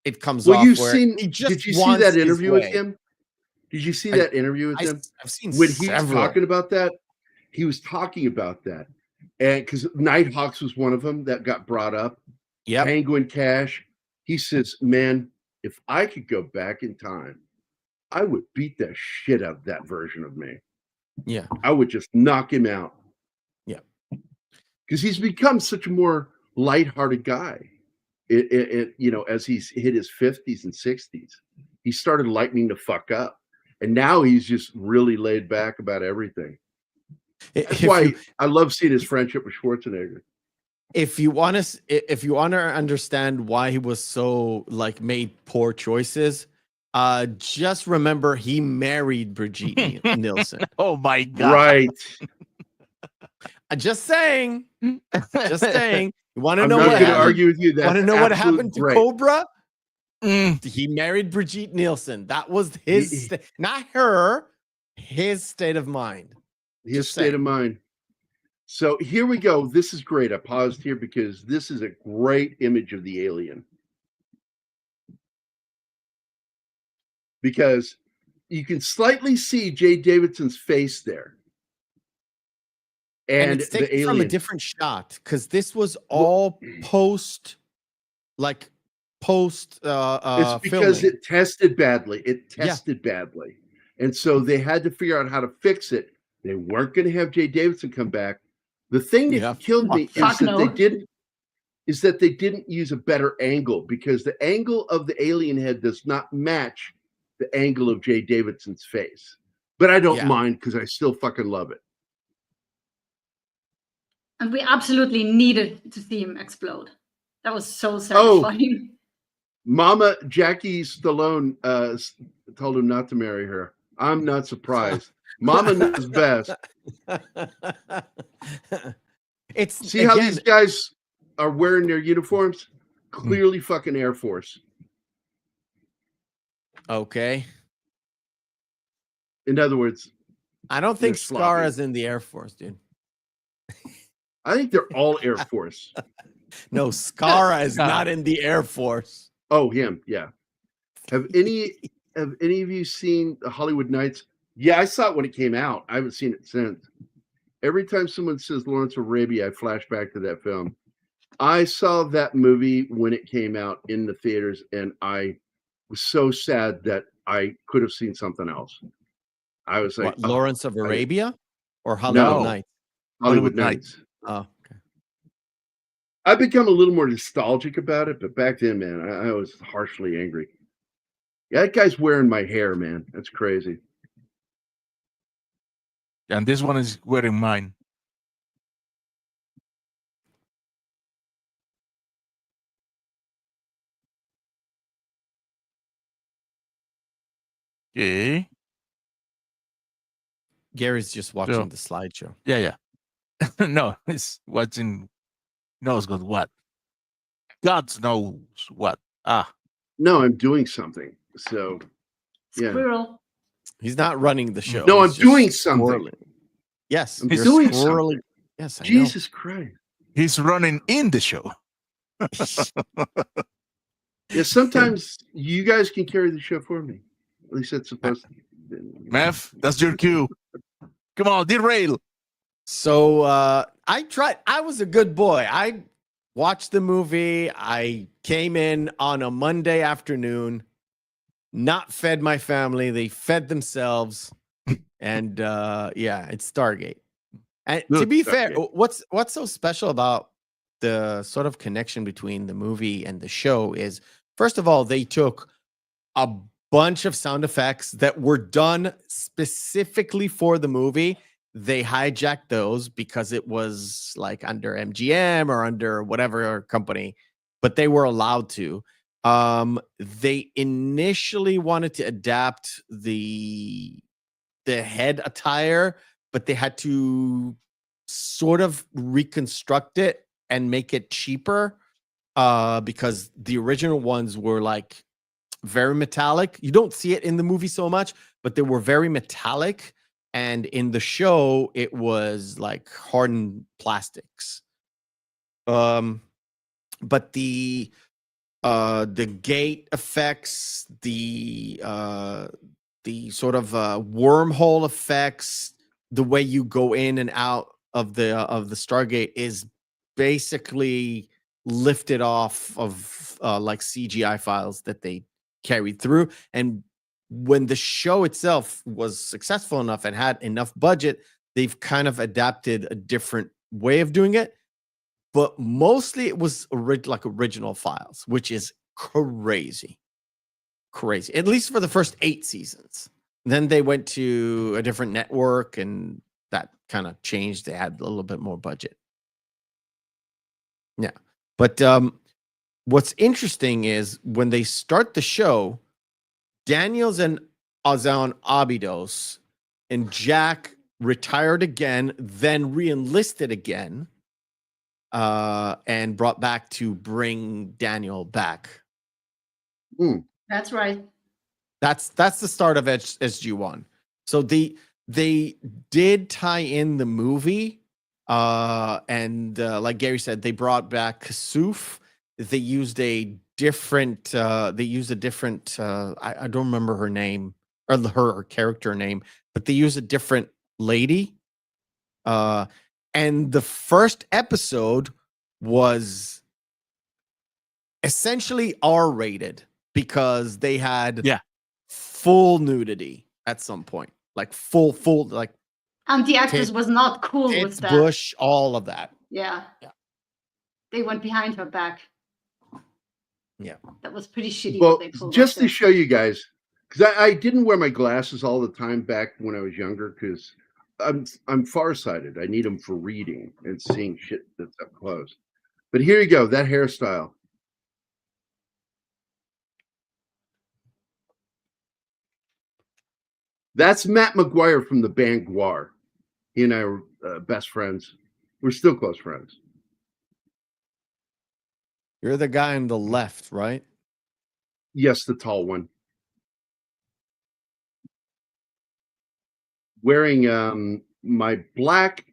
it comes off. Did you see that interview with him? Did you see that interview with him? I've seen when he was talking about that. He was talking about that, and because Nighthawks was one of them that got brought up. Yeah, Penguin Cash. He says, "Man, if I could go back in time, I would beat the shit out of that version of me. Yeah, I would just knock him out. Yeah, because he's become such a more lighthearted guy. As he's hit his 50s and 60s, he started lightening the fuck up. And now he's just really laid back about everything. That's why I love seeing his friendship with Schwarzenegger. If you want to understand why he was so made poor choices, just remember he married Brigitte Nielsen. Oh my God! Right. Just saying. Just saying. You want to know what happened? I'm not going to argue with you. Want to know what happened to Cobra? Mm. He married Brigitte Nielsen. That was his, not her, his state of mind. His state of mind. So here we go. This is great. I paused here because this is a great image of the alien. Because you can slightly see Jay Davidson's face there. And it's taken from a different shot because this was all post, post it's because filming. it tested badly. Badly. And so they had to figure out how to fix it. They weren't going to have Jay Davidson come back. The thing that killed me is that they didn't use a better angle, because the angle of the alien head does not match the angle of Jay Davidson's face. But I don't mind, because I still fucking love it. And we absolutely needed to see him explode. That was so satisfying. Oh, Mama Jackie Stallone told him not to marry her. I'm not surprised. Mama knows best. See how these guys are wearing their uniforms? Clearly fucking Air Force. Okay. In other words, I don't think Scar is in the Air Force, dude. I think they're all Air Force. No, Scar is not in the Air Force. Oh, him, yeah. Have any of you seen the Hollywood Nights? Yeah, I saw it when it came out. I haven't seen it since. Every time someone says Lawrence of Arabia, I flash back to that film. I saw that movie when it came out in the theaters, and I was so sad that I could have seen something else. I was like, Lawrence of Arabia or Hollywood Nights? Hollywood Nights. Oh, okay. I've become a little more nostalgic about it, but back then, man, I was harshly angry. Yeah, that guy's wearing my hair, man. That's crazy. And this one is wearing mine. Okay. Gary's just watching the slideshow. Yeah. No, he's watching knows God what. God knows what. No, I'm doing something. So, yeah. Squirrel. He's not running the show. No, He's I'm doing something. Yes, I'm doing something. Yes, I Jesus Christ. He's running in the show. Yeah, sometimes you guys can carry the show for me. At least that's supposed to. Meth, that's your cue. Come on, derail. So I tried. I was a good boy. I watched the movie. I came in on a Monday afternoon, not fed my family. They fed themselves. And it's Stargate. And to be fair, what's so special about the sort of connection between the movie and the show is, first of all, they took a bunch of sound effects that were done specifically for the movie. They hijacked those because it was like under MGM or under whatever company, but they were allowed to. They initially wanted to adapt the head attire, but they had to sort of reconstruct it and make it cheaper because the original ones were like very metallic. You don't see it in the movie so much, but they were very metallic. And in the show, it was like hardened plastics. But the gate effects, the sort of wormhole effects, the way you go in and out of the Stargate is basically lifted off of like CGI files that they carried through. And when the show itself was successful enough and had enough budget, they've kind of adapted a different way of doing it. But mostly it was like original files, which is crazy. At least for the first 8 seasons. Then they went to a different network and that kind of changed. They had a little bit more budget. Yeah. But what's interesting is when they start the show, Daniels and Ozan Abidos and Jack retired again, then re-enlisted again, and brought back to bring Daniel back. That's right. That's the start of SG-1. So they did tie in the movie, and like Gary said, they brought back Kasuf. They used a different. I don't remember her name or her character name, but they used a different lady. And the first episode was essentially R-rated because they had Yeah. full nudity at some point, like full, like. And the actress was not cool with that. Bush, all of that. Yeah. They went behind her back. Yeah. That was pretty shitty. Well, what they pulled just off to there. show you guys, because I didn't wear my glasses all the time back when I was younger, because I'm farsighted. I need them for reading and seeing shit that's up close. But here you go, that hairstyle. That's Matt McGuire from the band Guar. He and I were best friends. We're still close friends. You're the guy on the left, right? Yes, the tall one. Wearing my black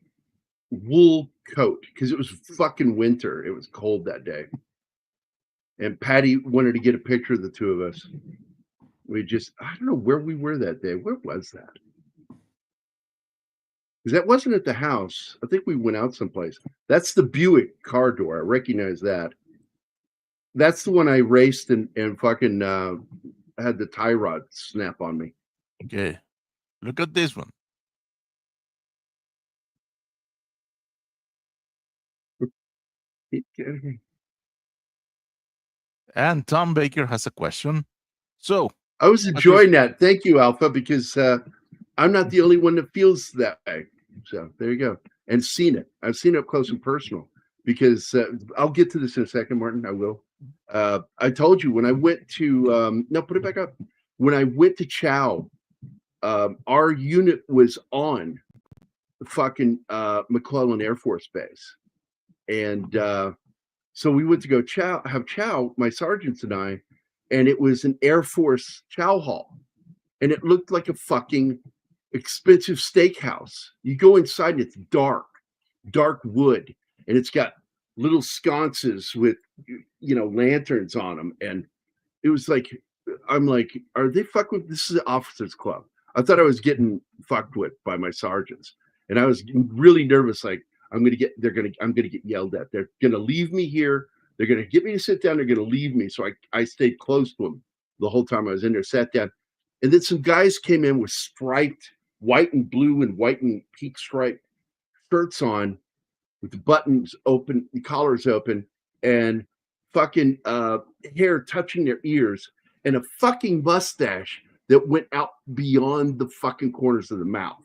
wool coat because it was fucking winter. It was cold that day. And Patty wanted to get a picture of the two of us. I don't know where we were that day. Where was that? Because that wasn't at the house. I think we went out someplace. That's the Buick car door. I recognize that. That's the one I raced and fucking had the tie rod snap on me. Okay. Look at this one. And Tom Baker has a question. So I was enjoying that. Thank you, Alpha, because I'm not the only one that feels that way. So there you go. And seen it. I've seen it up close and personal. Because I'll get to this in a second, Martin. I will. I told you when I went to no, put it back up. When I went to Chow, our unit was on the fucking McClellan Air Force Base, and so we went to go have chow, my sergeants and I, and it was an Air Force chow hall, and it looked like a fucking expensive steakhouse. You go inside and it's dark wood, and it's got little sconces with lanterns on them, and it was like, I'm like, are they fucking with this is an officers club? I thought I was getting fucked with by my sergeants, and I was really nervous. Like I'm gonna get yelled at. They're gonna leave me here. They're gonna get me to sit down. They're gonna leave me. So I stayed close to them the whole time I was in there. Sat down, and then some guys came in with striped white and blue and white and pink striped shirts on, with the buttons open, the collars open, and fucking hair touching their ears, and a fucking mustache that went out beyond the fucking corners of the mouth.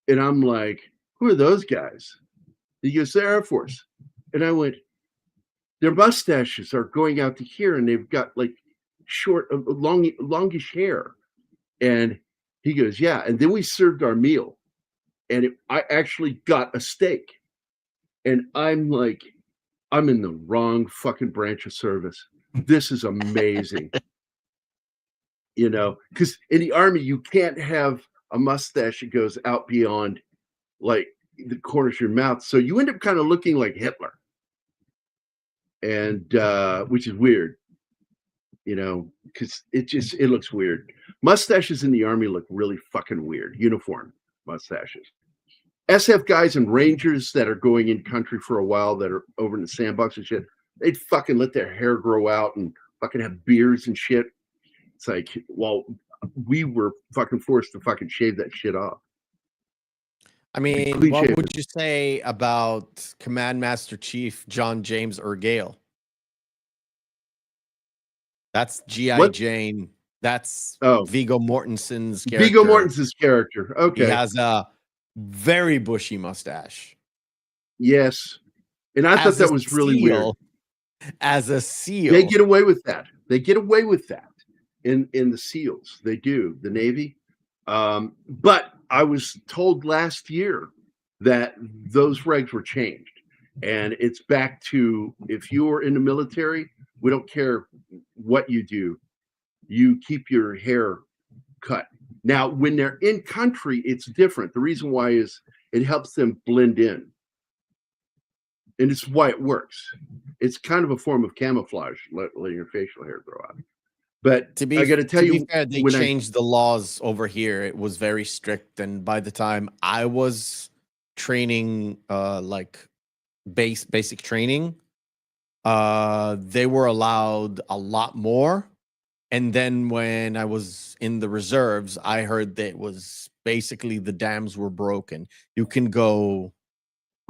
And I'm like, who are those guys? He goes, the Air Force. And I went, their mustaches are going out to here, and they've got like short, longish hair. And he goes, yeah. And then we served our meal, and I actually got a steak. And I'm like, I'm in the wrong fucking branch of service. This is amazing. Because in the Army, you can't have a mustache that goes out beyond like the corners of your mouth. So you end up kind of looking like Hitler. And which is weird, because it looks weird. Mustaches in the Army look really fucking weird. Uniform mustaches. SF guys and Rangers that are going in country for a while, that are over in the sandbox and shit, they'd fucking let their hair grow out and fucking have beards and shit. It's like, well, we were fucking forced to fucking shave that shit off. I mean, what would you say about Command Master Chief John James Ergale? That's G.I. Jane. That's Viggo Mortensen's character. Viggo Mortensen's character. Okay. He has a very bushy mustache. Yes. And I thought that was really weird. As a SEAL. They get away with that. In the SEALs. They do. The Navy. But I was told last year that those regs were changed. And it's back to, if you're in the military, we don't care what you do. You keep your hair cut. Now, when they're in country, it's different. The reason why is it helps them blend in. And it's why it works. It's kind of a form of camouflage, letting your facial hair grow out. But I got to tell you, fair, they changed the laws over here. It was very strict. And by the time I was training, like basic training, they were allowed a lot more. And then when I was in the reserves, I heard that it was basically the dams were broken. You can go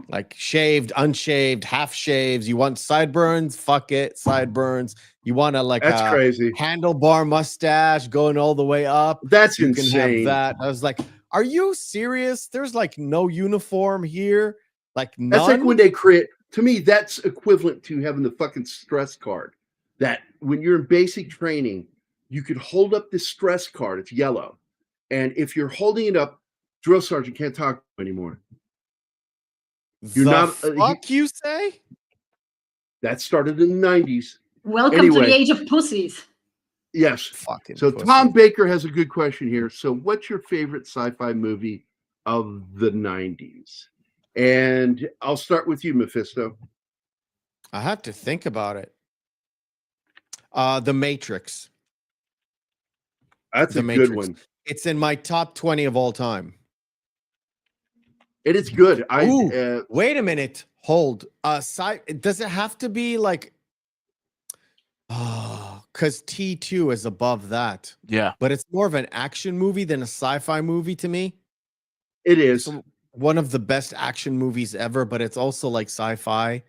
like shaved, unshaved, half shaves. You want sideburns? Fuck it, sideburns. You want That's a crazy. handlebar mustache going all the way up? That's you insane. can have that. I was like, are you serious? There's like no uniform here. Like none. That's like when they create. To me, that's equivalent to having the fucking stress card. That when you're in basic training, you could hold up this stress card. It's yellow, and if you're holding it up, drill sergeant can't talk to you anymore. You're not. Fuck you say? That started in the 90s. Welcome to the age of pussies. Yes. Fucking so pussy. Tom Baker has a good question here. So what's your favorite sci-fi movie of the 90s? And I'll start with you, Mephisto. I have to think about it. The Matrix. That's a good one. It's in my top 20 of all time. It is good. Wait a minute. Hold. Does it have to be like? Oh, because T2 is above that. Yeah, but it's more of an action movie than a sci-fi movie to me. It is one of the best action movies ever, but it's also like sci-fi.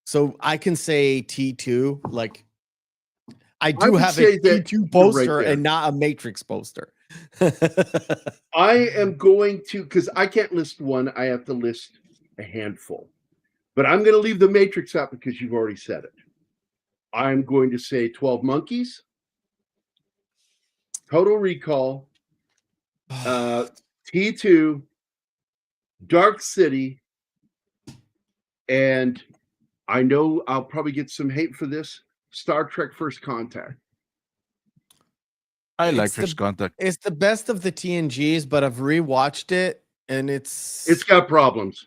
So I can say T2. Like, I do have a T2 poster and not a Matrix poster. I am going to, because I can't list one. I have to list a handful. But I'm going to leave the Matrix out because you've already said it. I'm going to say 12 Monkeys, Total Recall, T2, Dark City, and I know I'll probably get some hate for this, Star Trek First Contact. I like First Contact. It's the best of the TNGs, but I've rewatched it and it's got problems.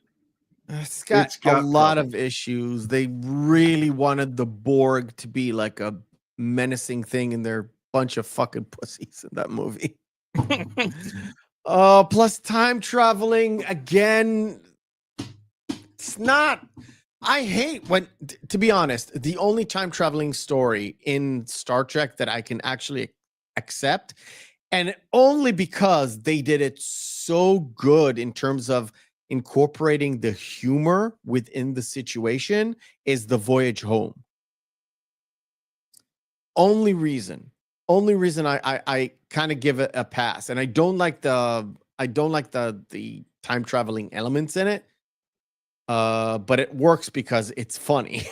It's got a lot of issues. They really wanted the Borg to be like a menacing thing, and they're a bunch of fucking pussies in that movie. Plus time traveling again. It's not. I hate when, to be honest, the only time traveling story in Star Trek that I can actually accept, and only because they did it so good in terms of incorporating the humor within the situation, is The Voyage Home. Only reason I kind of give it a pass, and I don't like the time traveling elements in it, but it works because it's funny.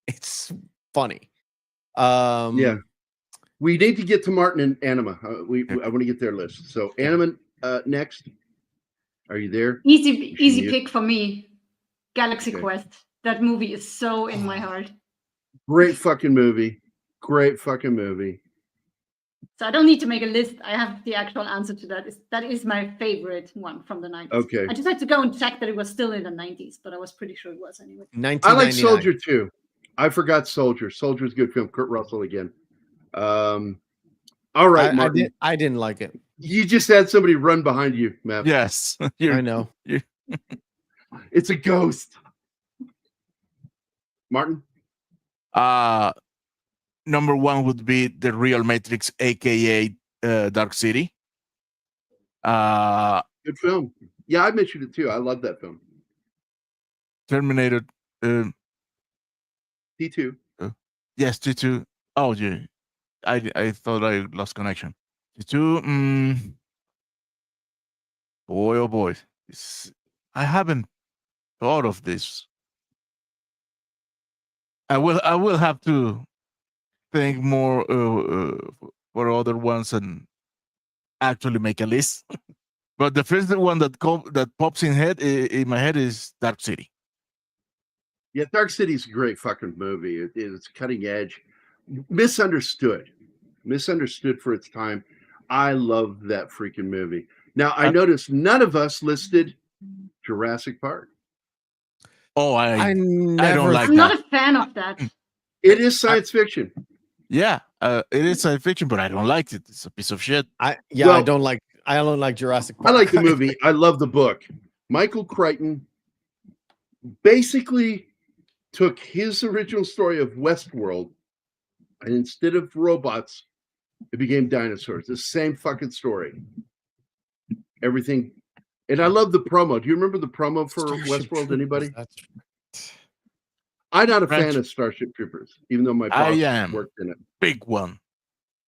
It's funny. Yeah, we need to get to Martin and Anima. I want to get their list. So Anima next. Are you there? Easy pick for me. Galaxy Quest. That movie is so in my heart. Great fucking movie. Great fucking movie. So I don't need to make a list. I have the actual answer to that. That is my favorite one from the 90s. Okay. I just had to go and check that it was still in the 90s, but I was pretty sure it was anyway. I like Soldier too. I forgot Soldier. Soldier's a good film. Kurt Russell again. All right, Martin. I didn't like it. You just had somebody run behind you, Matt. Yes. I know. It's a ghost. Martin? Number one would be The Real Matrix, aka Dark City. Good film. Yeah, I mentioned it too. I love that film. Terminator. T2. Yes, T2. Oh, yeah. I thought I lost connection. T2. Boy, oh boy. I haven't thought of this. I will have to think more for other ones and actually make a list. But the first one that pops in my head is Dark City. Yeah, Dark City's a great fucking movie. It's cutting edge. Misunderstood for its time. I love that freaking movie. Now, I noticed none of us listed Jurassic Park. Oh, I don't like that. I'm not a fan of that. It is science fiction. Yeah, it is science fiction, but I don't like it. It's a piece of shit. I don't like Jurassic Park. I like the movie. I love the book. Michael Crichton basically took his original story of Westworld, and instead of robots, it became dinosaurs. The same fucking story. Everything. And I love the promo. Do you remember the promo for Starship Westworld? Troopers, Anybody? that's right. I'm not a French. fan of Starship Troopers, even though my I boss am. worked in it. Big one.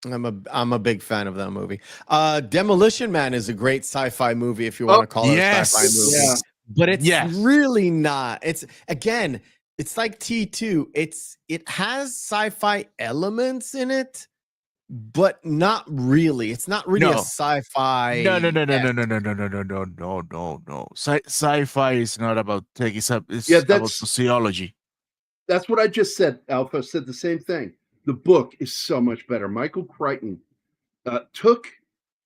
I'm a big fan of that movie. Demolition Man is a great sci-fi movie if you want to call it a sci-fi movie. Yeah. But it's Yes. really not. It's again, it's like T2. It has sci-fi elements in it, but not really. It's not really a No. sci-fi. No. Sci-fi is not about tech. It's Yeah, about sociology. That's what I just said. Alpha said the same thing. The book is so much better. Michael Crichton took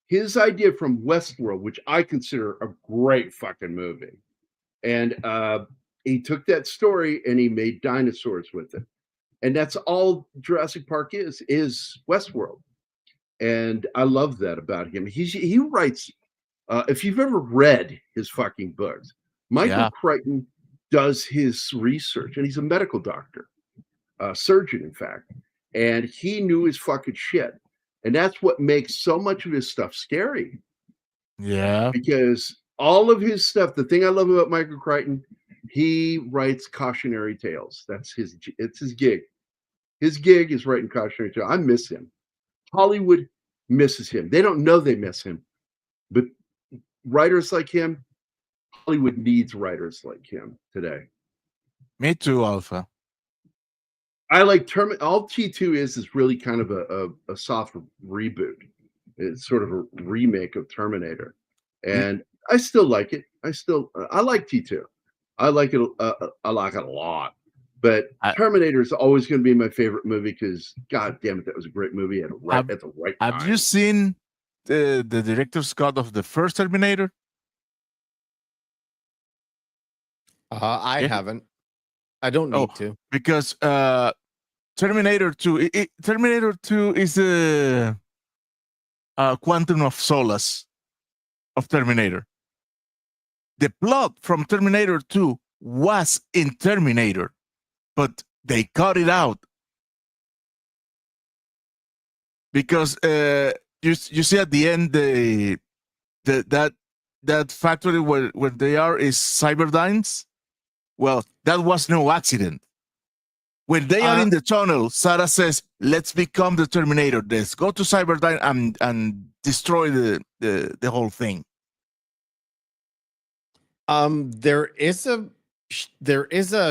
his idea from Westworld, which I consider a great fucking movie, and he took that story and he made dinosaurs with it. And that's all Jurassic Park is Westworld. And I love that about him. He writes, if you've ever read his fucking books, Michael Crichton does his research, and he's a medical doctor, surgeon, in fact. And he knew his fucking shit. And that's what makes so much of his stuff scary. Yeah. Because all of his stuff, the thing I love about Michael Crichton, he writes cautionary tales. It's his gig. His gig is writing cautionary tales. I miss him. Hollywood misses him. They don't know they miss him. But writers like him, Hollywood needs writers like him today. Me too, Alpha. I like all T2 is really kind of a soft reboot. It's sort of a remake of Terminator. And I still like it. I like T2. I like it a lot. But Terminator is always going to be my favorite movie because, God damn it, that was a great movie at the right time. Have you seen the director's cut of the first Terminator? I haven't. I don't need to. Because Terminator 2, Terminator 2 is a Quantum of Solace of Terminator. The plot from Terminator 2 was in Terminator, but they cut it out because you see at the end that factory where they are is Cyberdyne's. Well, that was no accident. When they are in the tunnel, Sarah says, "Let's become the Terminator. Let's go to Cyberdyne and destroy the whole thing." There is a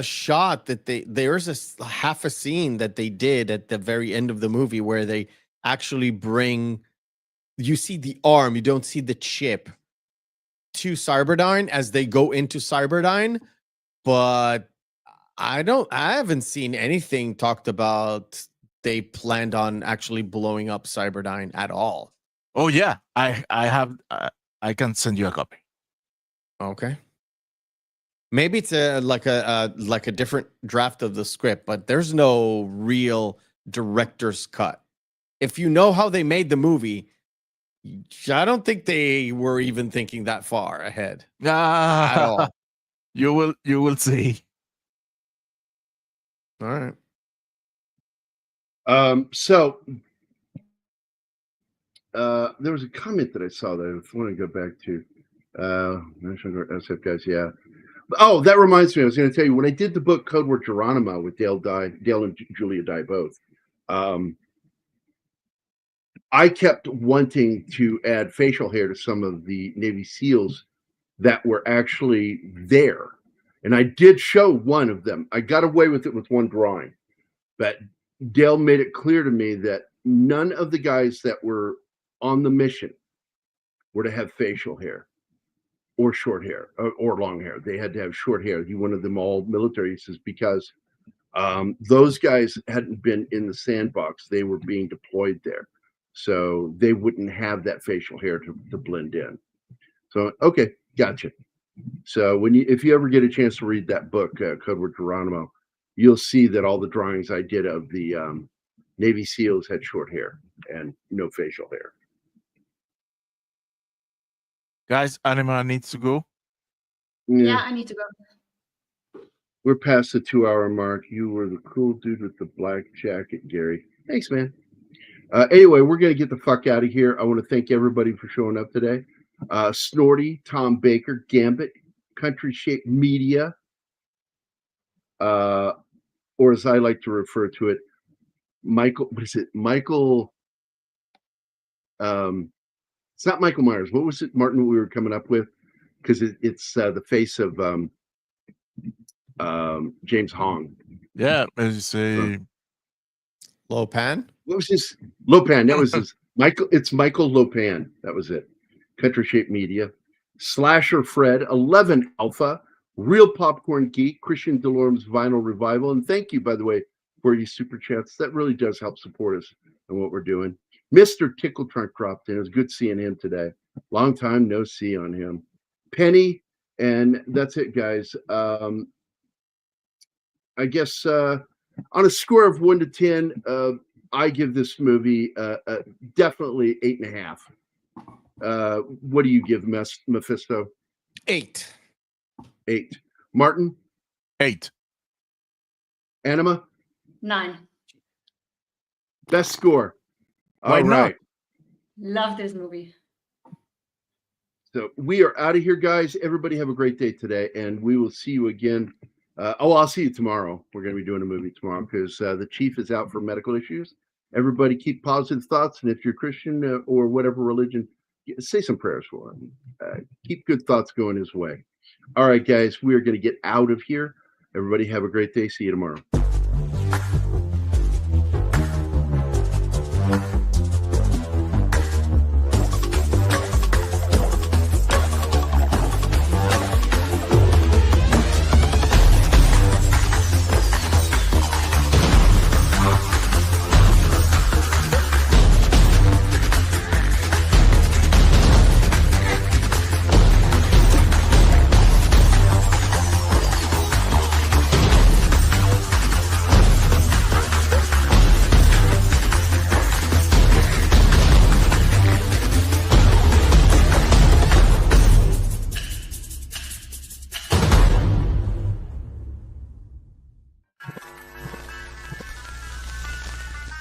shot that there's a half a scene that they did at the very end of the movie where they actually you see the arm, you don't see the chip to Cyberdyne as they go into Cyberdyne, but I haven't seen anything talked about they planned on actually blowing up Cyberdyne at all. Oh yeah, I have. I can send you a copy. Okay. Maybe it's like a different draft of the script, but there's no real director's cut. If you know how they made the movie, I don't think they were even thinking that far ahead at all. You will see. All right. So there was a comment that I saw that I want to go back to. National Guard SF guys, yeah. Oh, that reminds me. I was going to tell you when I did the book Code Word Geronimo with Dale and Julia Dye both. I kept wanting to add facial hair to some of the Navy SEALs that were actually there, and I did show one of them. I got away with it with one drawing, but Dale made it clear to me that none of the guys that were on the mission were to have facial hair or short hair or long hair. They had to have short hair. He wanted them all military. He says because those guys hadn't been in the sandbox. They were being deployed there. So they wouldn't have that facial hair to blend in. So, okay, gotcha. So if you ever get a chance to read that book, Code Word Geronimo, you'll see that all the drawings I did of the Navy SEALs had short hair and no facial hair. Guys, Anima needs to go. Yeah, I need to go. We're past the 2-hour mark. You were the cool dude with the black jacket, Gary. Thanks, man. Anyway, we're going to get the fuck out of here. I want to thank everybody for showing up today. Snorty, Tom Baker, Gambit, Country Shape Media, or as I like to refer to it, Michael. What is it? Michael. It's not Michael Myers. What was it, Martin? We were coming up with because it's the face of James Hong. Yeah, it's a Lopan. What was his Lopan? That was his Michael. It's Michael Lopan. That was it. Country Shape Media, Slasher Fred, 11 Alpha, Real Popcorn Geek, Christian Delorme's Vinyl Revival, and thank you, by the way, for your super chats. That really does help support us and what we're doing. Mr. Tickle Trunk dropped in. It was good seeing him today. Long time no see on him. Penny, and that's it, guys. I guess on a score of 1 to 10, I give this movie definitely 8.5. What do you give Mephisto? 8. 8. Martin? 8. Anima? 9. Best score. Why All right. Love this movie. So we are out of here, guys. Everybody have a great day today, and we will see you again. I'll see you tomorrow. We're going to be doing a movie tomorrow because the chief is out for medical issues. Everybody keep positive thoughts, and if you're Christian or whatever religion, say some prayers for him. Keep good thoughts going his way. All right, guys, we are going to get out of here. Everybody have a great day. See you tomorrow.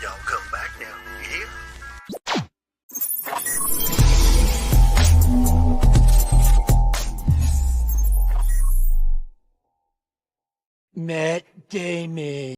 Y'all come back now, you hear? Matt Damon.